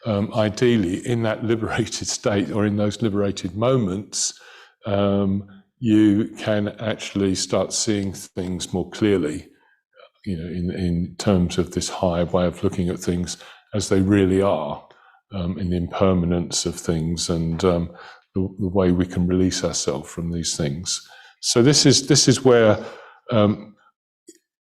ideally, in that liberated state or in those liberated moments, you can actually start seeing things more clearly, in terms of this higher way of looking at things as they really are, in the impermanence of things and the way we can release ourselves from these things. So this is where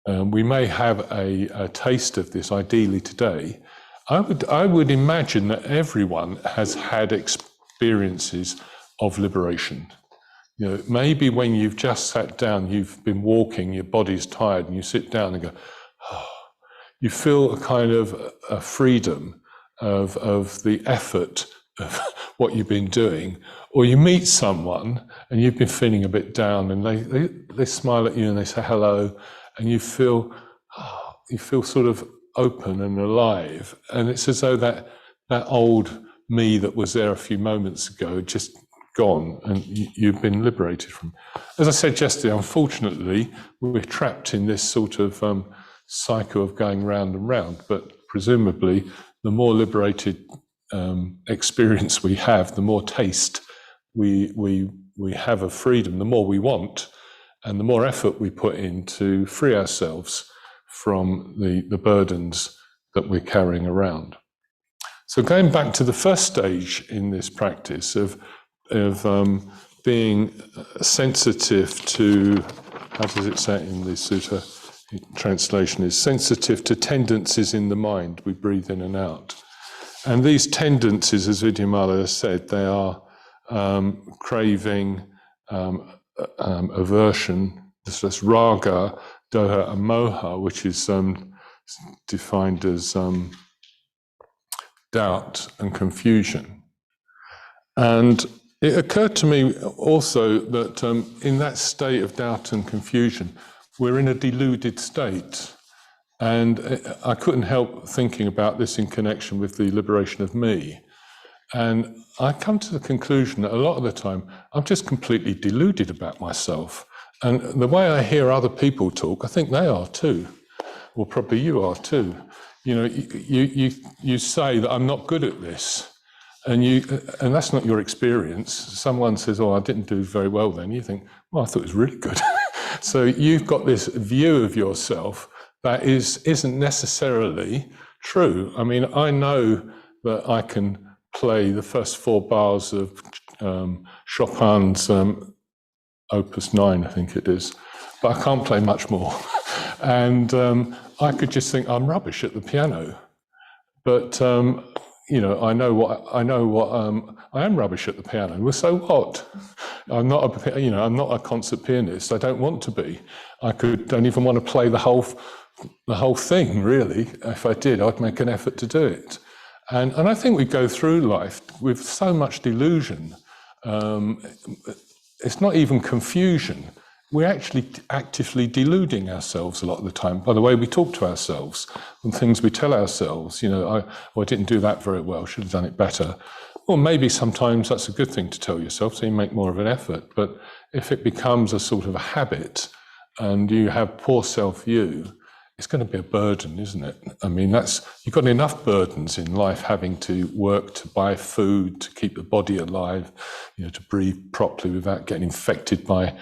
we may have a taste of this ideally today. I would imagine that everyone has had experiences of liberation. Maybe when you've just sat down, you've been walking, your body's tired, and you sit down and go, oh, you feel a kind of a freedom of the effort of what you've been doing. Or you meet someone and you've been feeling a bit down, and they smile at you and they say hello, and you feel sort of open and alive, and it's as though that old me that was there a few moments ago had just gone, and you've been liberated from. As I said yesterday, unfortunately, we're trapped in this sort of cycle of going round and round. But presumably, the more liberated experience we have, the more taste we have of freedom, the more we want, and the more effort we put in to free ourselves from the burdens that we're carrying around. So going back to the first stage in this practice of being sensitive to, how does it say in the sutta? Translation is sensitive to tendencies in the mind. We breathe in and out. And these tendencies, as Vidyamala has said, they are craving, aversion, that's raga, doha and moha, which is defined as doubt and confusion. And it occurred to me also that in that state of doubt and confusion, we're in a deluded state. And I couldn't help thinking about this in connection with the liberation of me. And I come to the conclusion that a lot of the time, I'm just completely deluded about myself. And the way I hear other people talk, I think they are too. Or probably you are too. You say that I'm not good at this. And that's not your experience. Someone says, oh, I didn't do very well then. You think, well, I thought it was really good. So you've got this view of yourself that isn't necessarily true. I mean, I know that I can play the first 4 bars of Chopin's Opus 9, I think it is, but I can't play much more. And I could just think I'm rubbish at the piano. But you know, I know what I am rubbish at the piano. Well, so what? I'm not a concert pianist. I don't want to be. Don't even want to play the whole thing, really. If I did, I'd make an effort to do it. And I think we go through life with so much delusion. It's not even confusion. We're actually actively deluding ourselves a lot of the time by the way we talk to ourselves and things we tell ourselves. You know, I didn't do that very well, should have done it better. Or maybe sometimes that's a good thing to tell yourself, so you make more of an effort. But if it becomes a sort of a habit and you have poor self-view, it's going to be a burden, isn't it? I mean, you've got enough burdens in life, having to work to buy food, to keep the body alive, you know, to breathe properly without getting infected by,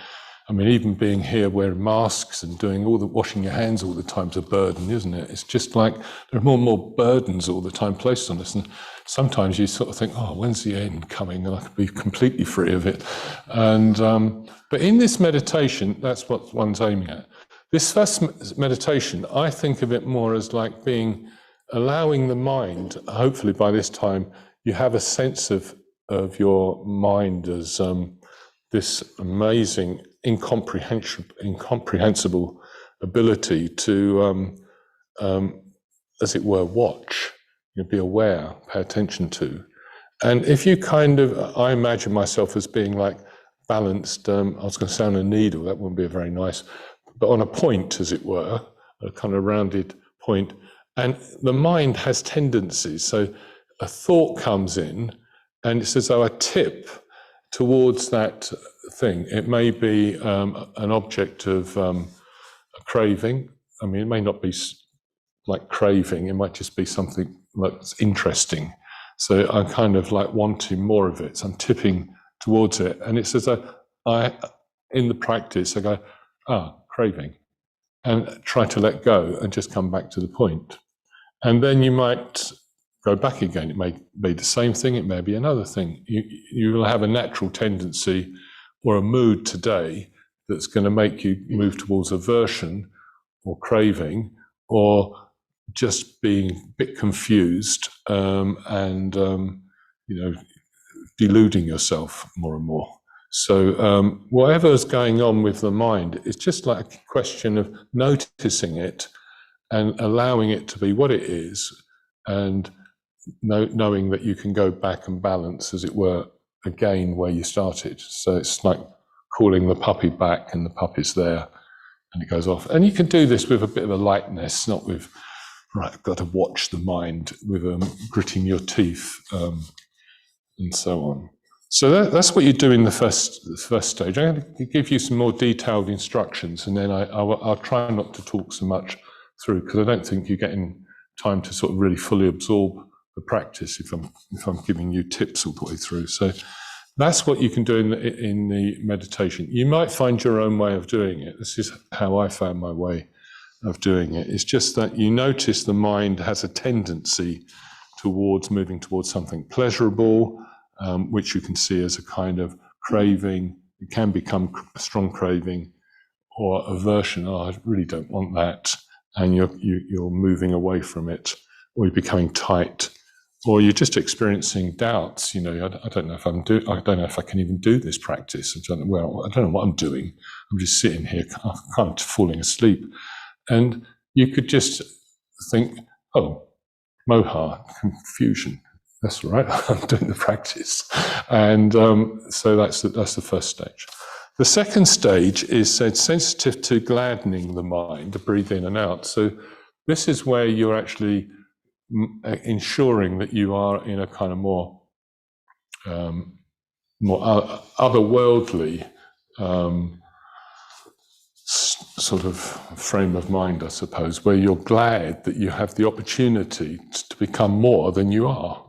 I mean, even being here wearing masks and doing all the washing your hands all the time is a burden, isn't it? It's just like there are more and more burdens all the time placed on us. And sometimes you sort of think, oh, when's the end coming? And I could be completely free of it. And but in this meditation, that's what one's aiming at. This first meditation, I think of it more as like allowing the mind, hopefully by this time, you have a sense of your mind as this amazing, incomprehensible ability to, as it were, watch, you know, be aware, pay attention to. And if you I imagine myself as being like balanced, I was going to say on a needle, that wouldn't be very nice, but on a point, as it were, a kind of rounded point. And the mind has tendencies. So a thought comes in and it's as though I tip towards that thing. It may be an object of a craving. I mean, it may not be like craving. It might just be something that's interesting. So I'm kind of like wanting more of it. So I'm tipping towards it. And it's as though in the practice, I go, craving, and try to let go and just come back to the point. And then you might go back again. It may be the same thing, it may be another thing. You will have a natural tendency or a mood today that's going to make you move towards aversion or craving, or just being a bit confused and deluding yourself more and more. So whatever's going on with the mind, it's just like a question of noticing it and allowing it to be what it is, and knowing that you can go back and balance, as it were, again where you started. So it's like calling the puppy back, and the puppy's there and it goes off. And you can do this with a bit of a lightness, not with, right, I've got to watch the mind, with gritting your teeth and so on. So that's what you do in the first stage. I'm going to give you some more detailed instructions, and then I'll try not to talk so much through, because I don't think you're getting time to sort of really fully absorb the practice if I'm giving you tips all the way through. So that's what you can do in the meditation. You might find your own way of doing it. This is how I found my way of doing it. It's just that you notice the mind has a tendency towards moving towards something pleasurable, which you can see as a kind of craving. It can become a strong craving, or aversion. Oh, I really don't want that, and you're moving away from it, or you're becoming tight, or you're just experiencing doubts. You know, I don't know if I don't know if I can even do this practice. I don't know what I'm doing. I'm just sitting here, kind of falling asleep, and you could just think, oh, moha, confusion. That's right, I'm doing the practice. And so that's the first stage. The second stage is sensitive to gladdening the mind, to breathe in and out. So this is where you're actually ensuring that you are in a kind of more otherworldly sort of frame of mind, I suppose, where you're glad that you have the opportunity to become more than you are.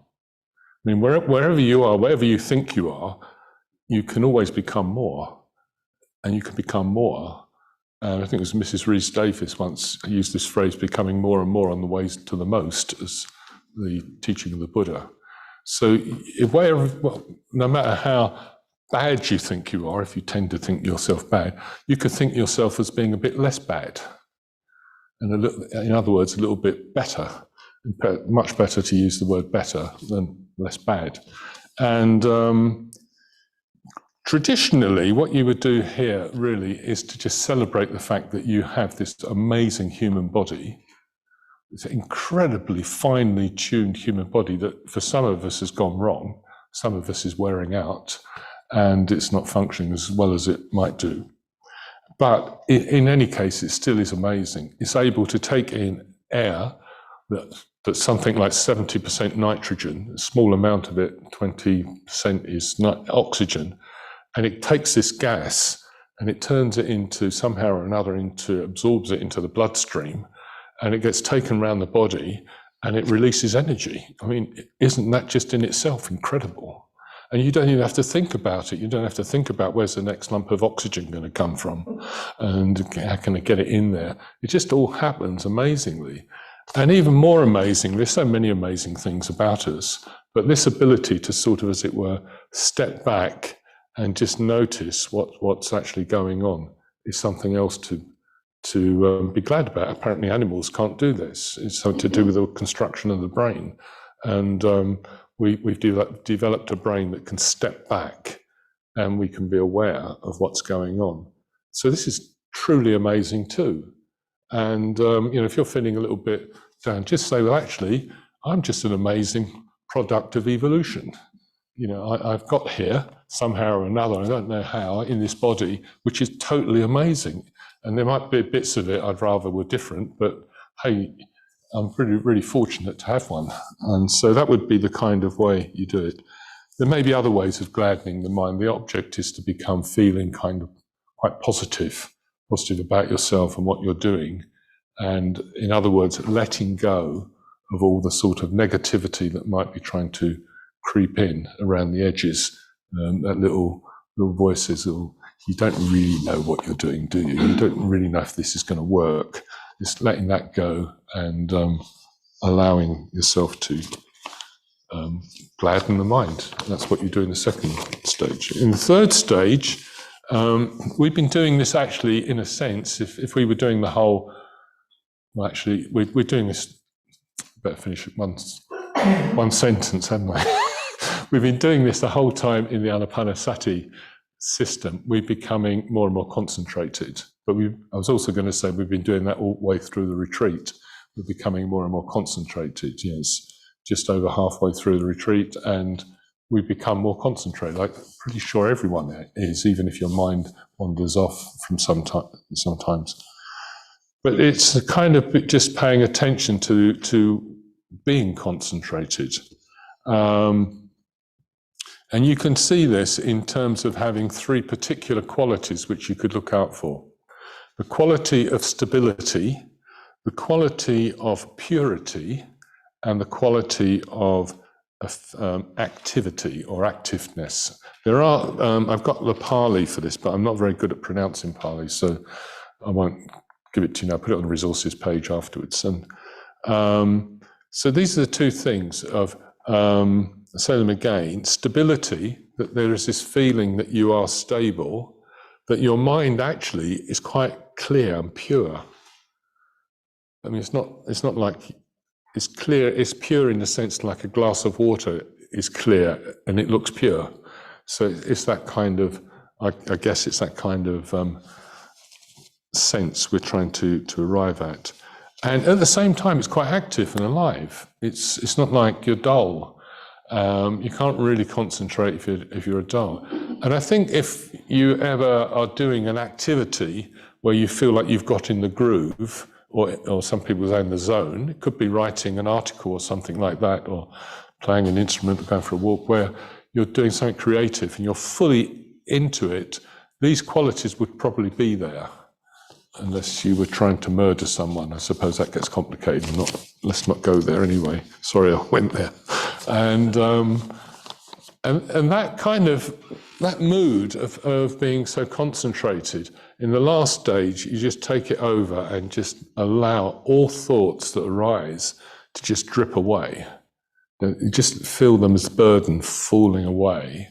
I mean, wherever you are, wherever you think you are, you can always become more, and you can become more. I think it was Mrs. Rhys Davies once used this phrase, becoming more and more on the way to the most, as the teaching of the Buddha. So no matter how bad you think you are, if you tend to think yourself bad, you could think yourself as being a bit less bad. And in other words, a little bit better. Much better to use the word better than less bad. And traditionally, what you would do here really is to just celebrate the fact that you have this amazing human body. It's an incredibly finely tuned human body that for some of us has gone wrong, some of us is wearing out, and it's not functioning as well as it might do. But in any case, it still is amazing. It's able to take in air that's something like 70% nitrogen, a small amount of it, 20% is oxygen, and it takes this gas and it turns it into somehow or another absorbs it into the bloodstream, and it gets taken around the body and it releases energy. I mean, isn't that just in itself incredible? And you don't even have to think about it. You don't have to think about where's the next lump of oxygen going to come from and how can I get it in there. It just all happens amazingly. And even more amazing, there's so many amazing things about us, but this ability to sort of, as it were, step back and just notice what's actually going on is something else to be glad about. Apparently animals can't do this. It's something to do with the construction of the brain. And we've developed a brain that can step back and we can be aware of what's going on. So this is truly amazing too. And if you're feeling a little bit down, just say, well, actually, I'm just an amazing product of evolution. I've got here somehow or another, I don't know how, in this body, which is totally amazing. And there might be bits of it I'd rather were different, but hey, I'm really, really fortunate to have one. And so that would be the kind of way you do it. There may be other ways of gladdening the mind. The object is to become feeling kind of quite positive about yourself and what you're doing. And in other words, letting go of all the sort of negativity that might be trying to creep in around the edges, that little voices, you don't really know what you're doing, do you? You don't really know if this is going to work. Just letting that go and allowing yourself to gladden the mind. That's what you do in the second stage. In the third stage, we've been doing this actually, in a sense, if we were doing the whole, well, actually, we're doing this, better finish it one sentence, haven't we? We've been doing this the whole time in the Anapanasati system. We're becoming more and more concentrated. But I was also going to say we've been doing that all the way through the retreat. We're becoming more and more concentrated. Yes, just over halfway through the retreat, and we become more concentrated. I'm pretty sure everyone is, even if your mind wanders off from sometimes. But it's a kind of just paying attention to being concentrated. And you can see this in terms of having three particular qualities which you could look out for. The quality of stability, the quality of purity, and the quality of activity or activeness. There are, I've got the Pali for this, but I'm not very good at pronouncing Pali, so I won't give it to you now. I'll put it on the resources page afterwards. And so these are the two things of, I'll say them again, stability, that there is this feeling that you are stable, that your mind actually is quite clear and pure. I mean, it's not like, it's clear, it's pure in the sense like a glass of water is clear and it looks pure. So it's that kind of, I guess it's that kind of sense we're trying to arrive at. And at the same time, it's quite active and alive. It's not like you're dull. You can't really concentrate if you're dull. And I think if you ever are doing an activity where you feel like you've got in the groove, or some people say in the zone, it could be writing an article or something like that, or playing an instrument or going for a walk, where you're doing something creative and you're fully into it, these qualities would probably be there. Unless you were trying to murder someone. I suppose that gets complicated. Let's not go there anyway. Sorry, I went there. And that kind of, that mood of being so concentrated, in the last stage, you just take it over and just allow all thoughts that arise to just drip away. You just feel them as burden falling away.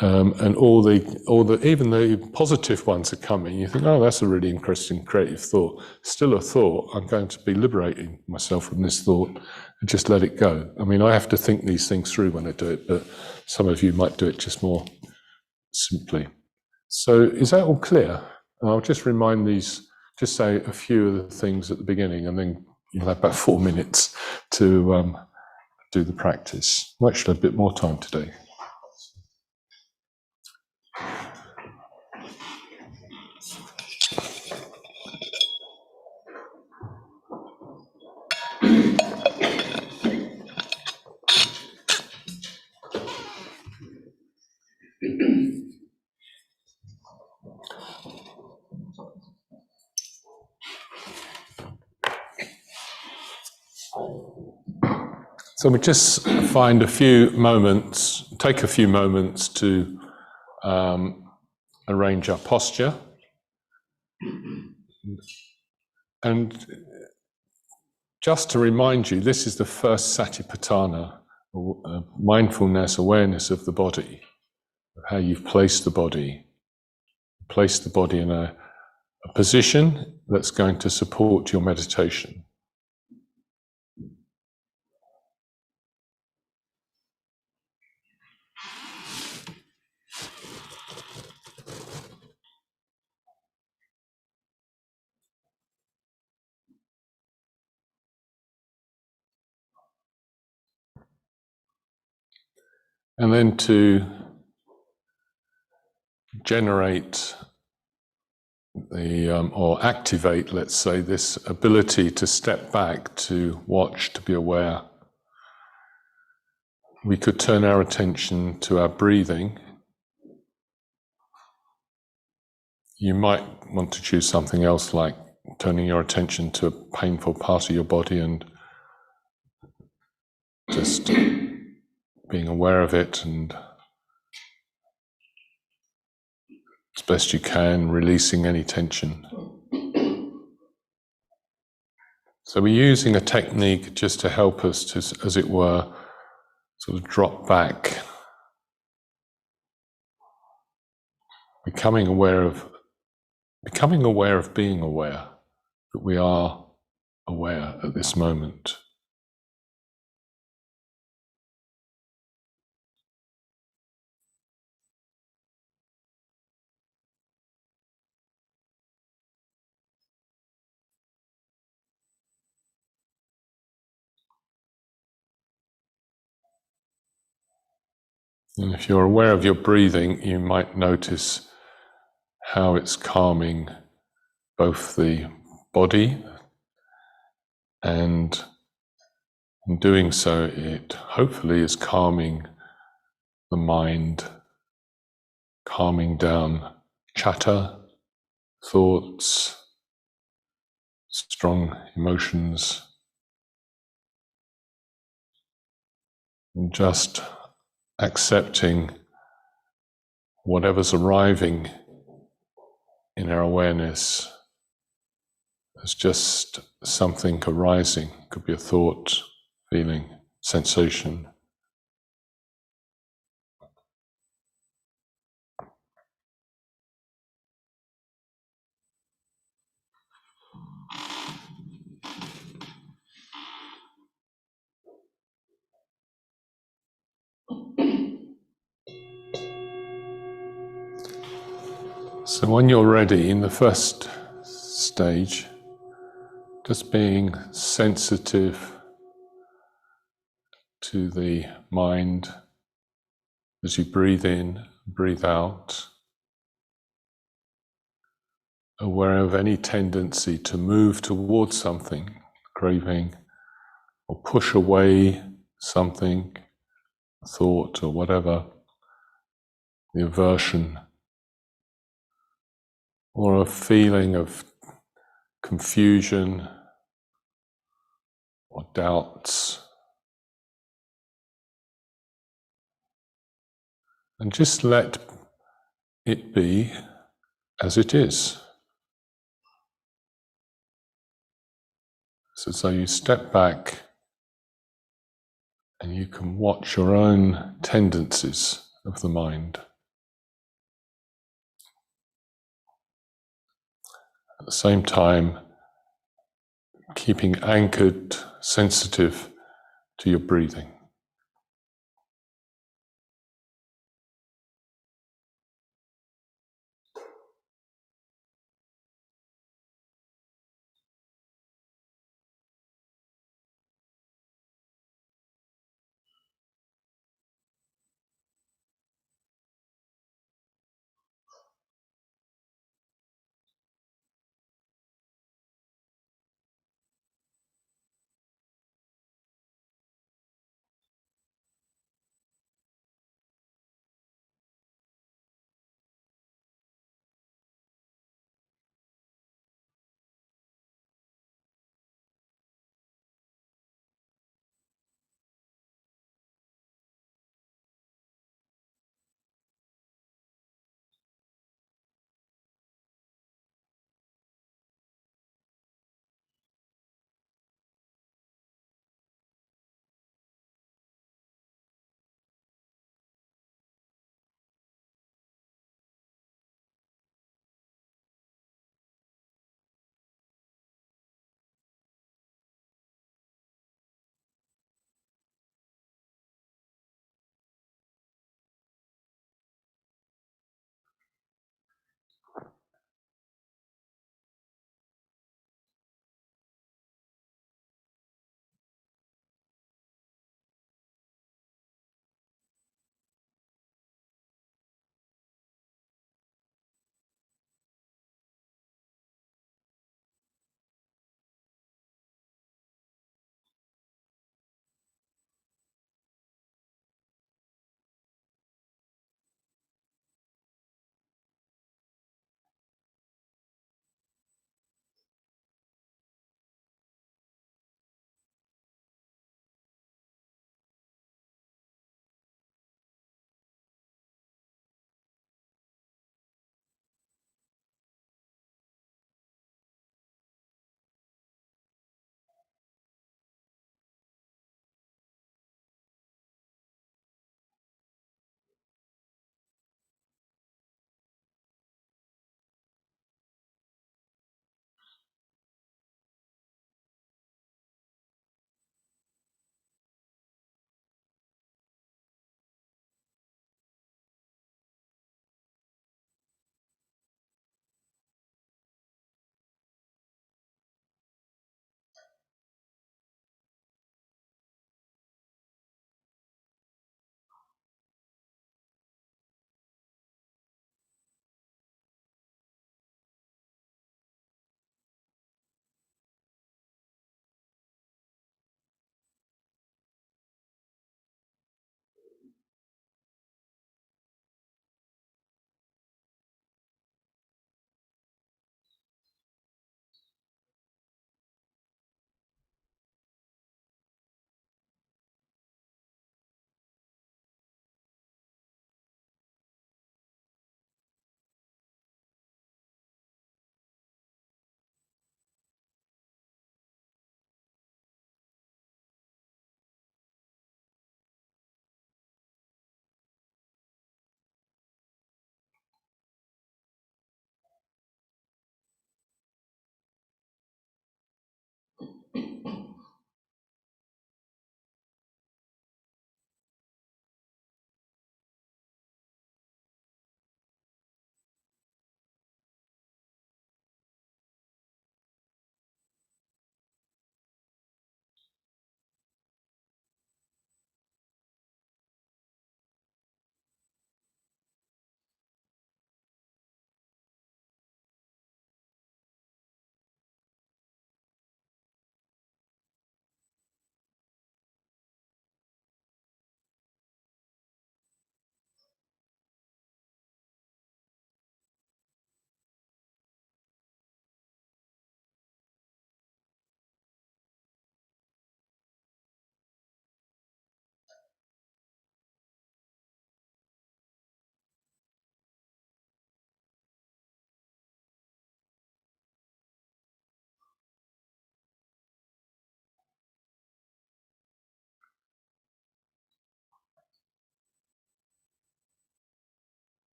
and all the even the positive ones are coming. You think, oh, that's a really interesting creative thought. Still a thought. I'm going to be liberating myself from this thought and just let it go. I mean, I have to think these things through when I do it, but some of you might do it just more simply. So is that all clear? And I'll just remind these, just say a few of the things at the beginning, and then you'll have about 4 minutes to do the practice. Well, actually, a bit more time today. So we just find a few moments, take a few moments to arrange our posture. And just to remind you, this is the first Satipatthana, mindfulness, awareness of the body, of how you've placed the body. Place the body in a position that's going to support your meditation. And then to generate or activate, let's say, this ability to step back, to watch, to be aware. We could turn our attention to our breathing. You might want to choose something else, like turning your attention to a painful part of your body and just being aware of it, and as best you can, releasing any tension. So we're using a technique just to help us to, as it were, sort of drop back, becoming aware of being aware, that we are aware at this moment. And if you're aware of your breathing, you might notice how it's calming both the body, and in doing so, it hopefully is calming the mind, calming down chatter, thoughts, strong emotions, and just accepting whatever's arriving in our awareness as just something arising. Could be a thought, feeling, sensation. So when you're ready, in the first stage, just being sensitive to the mind as you breathe in, breathe out, aware of any tendency to move towards something, craving, or push away something, thought or whatever, the aversion, or a feeling of confusion or doubts. And just let it be as it is. So you step back and you can watch your own tendencies of the mind. at the same time, keeping anchored, sensitive to your breathing.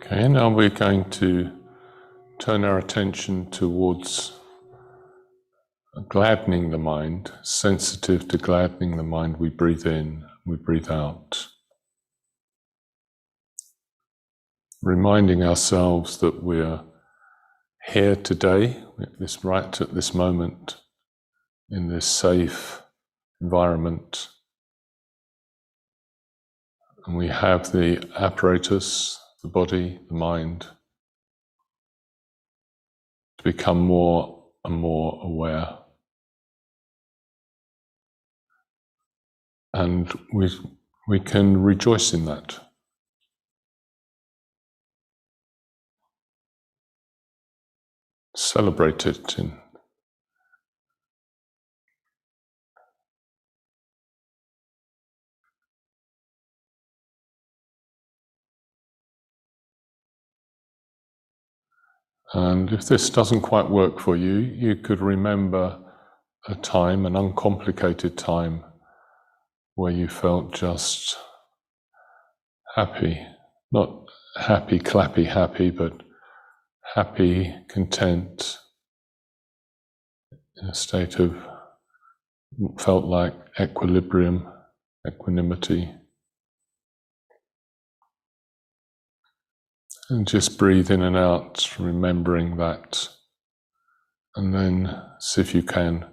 Okay, now we're going to turn our attention towards gladdening the mind, sensitive to gladdening the mind. We breathe in, we breathe out. Reminding ourselves that we're here today, right at this moment, in this safe environment. And we have the apparatus, the body, the mind, to become more and more aware. And we can rejoice in that. Celebrate it. And if this doesn't quite work for you, you could remember a time, an uncomplicated time, where you felt just happy. Not happy, clappy happy, but happy, content, in a state of, felt like equilibrium, equanimity. And just breathe in and out, remembering that. And then see if you can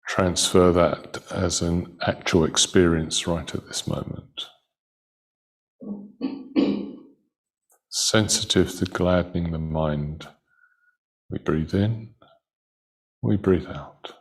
transfer that as an actual experience right at this moment. Sensitive to gladdening the mind. We breathe in, we breathe out.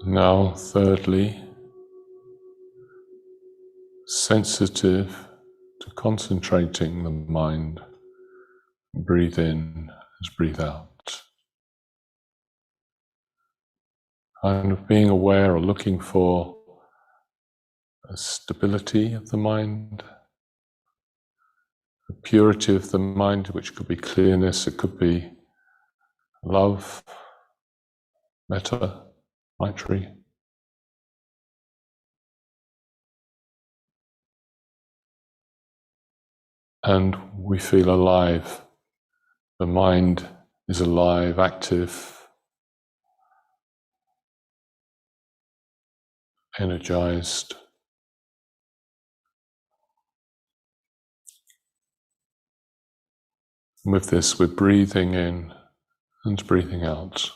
Now, thirdly, sensitive to concentrating the mind. Breathe in as breathe out. Kind of being aware or looking for a stability of the mind, a purity of the mind, which could be clearness, it could be love, metta, maitri. And we feel alive. The mind is alive, active, energized. With this, we're breathing in and breathing out.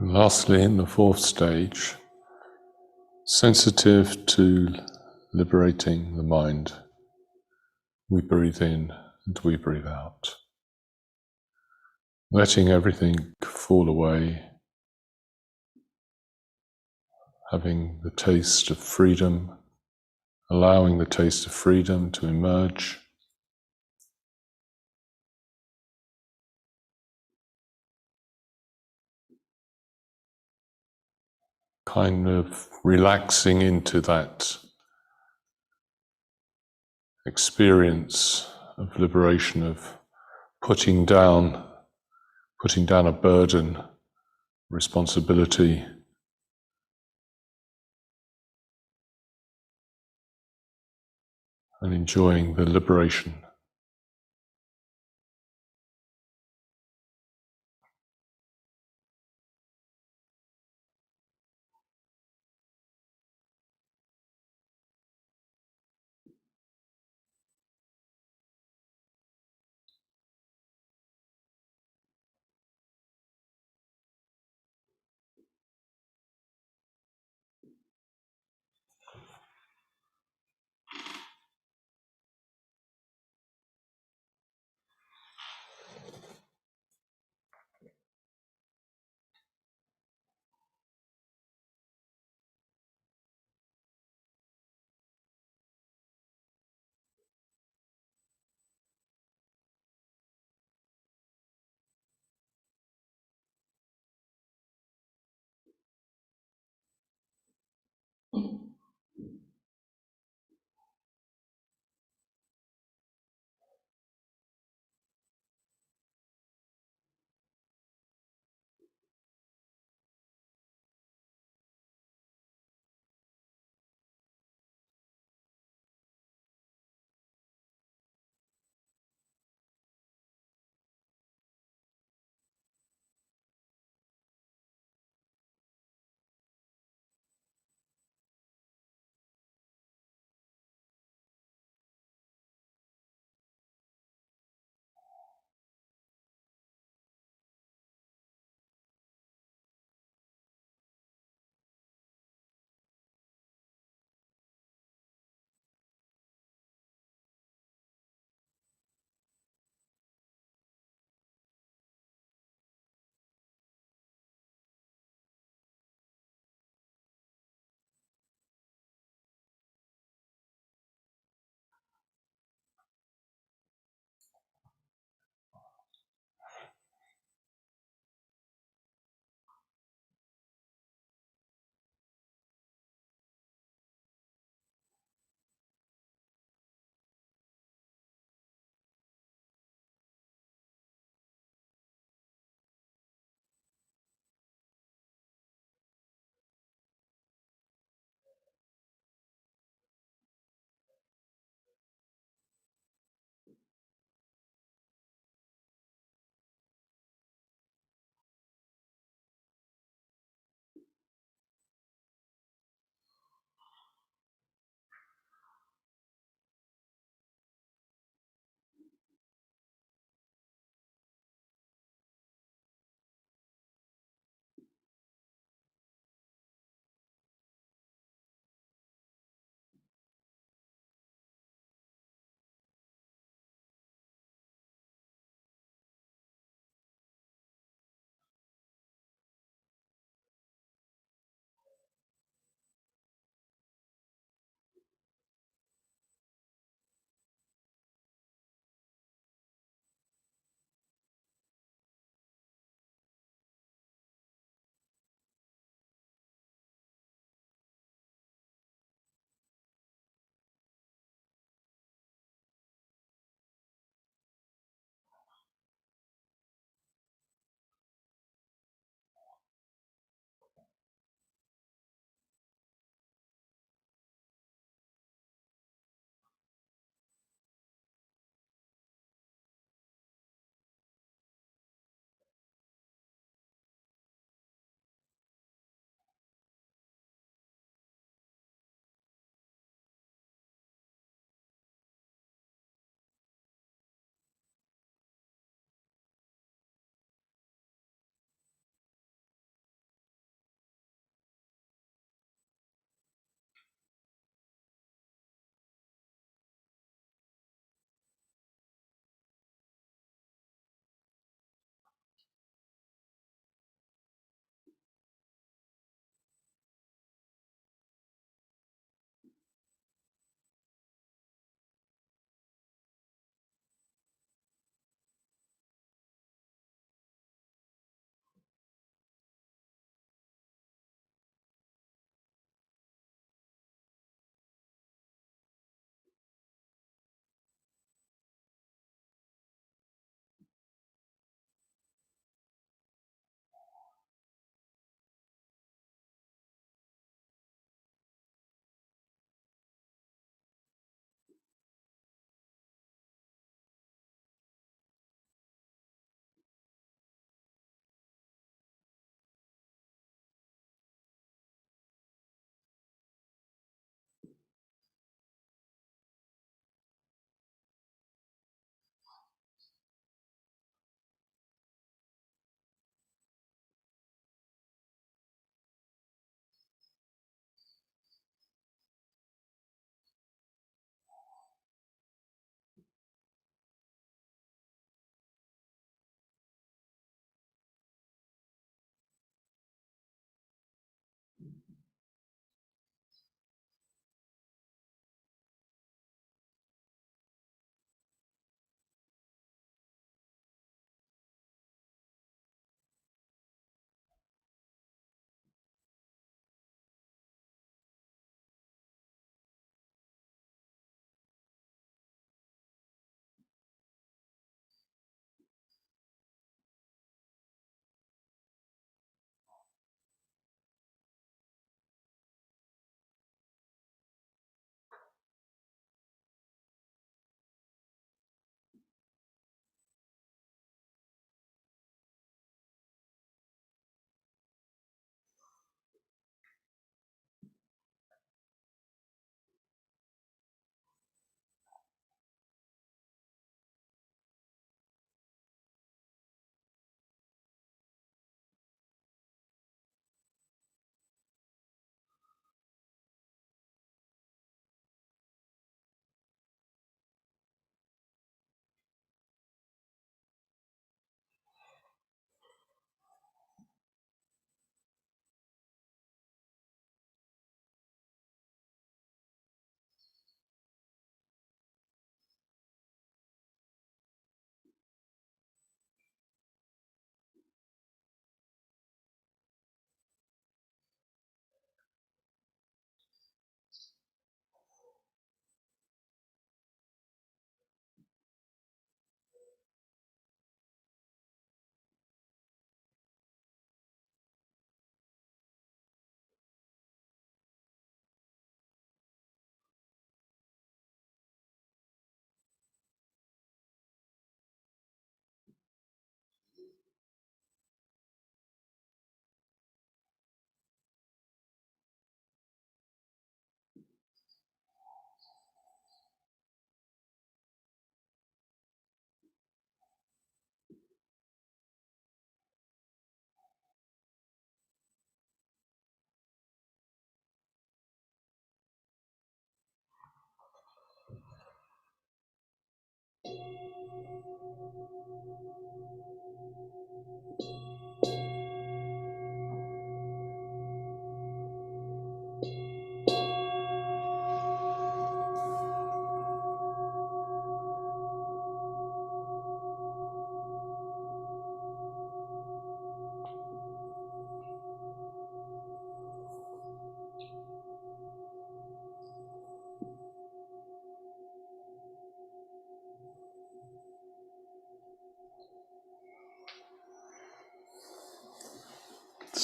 And lastly, in the fourth stage, sensitive to liberating the mind, we breathe in and we breathe out, letting everything fall away, having the taste of freedom, allowing the taste of freedom to emerge. Kind of relaxing into that experience of liberation, of putting down a burden, responsibility, and enjoying the liberation.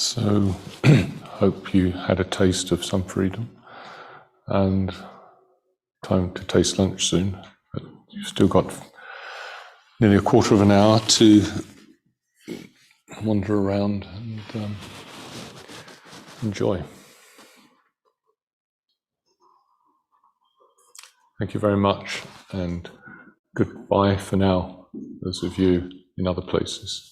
So hope you had a taste of some freedom, and time to taste lunch soon. But you've still got nearly a quarter of an hour to wander around and enjoy. Thank you very much, and goodbye for now, those of you in other places.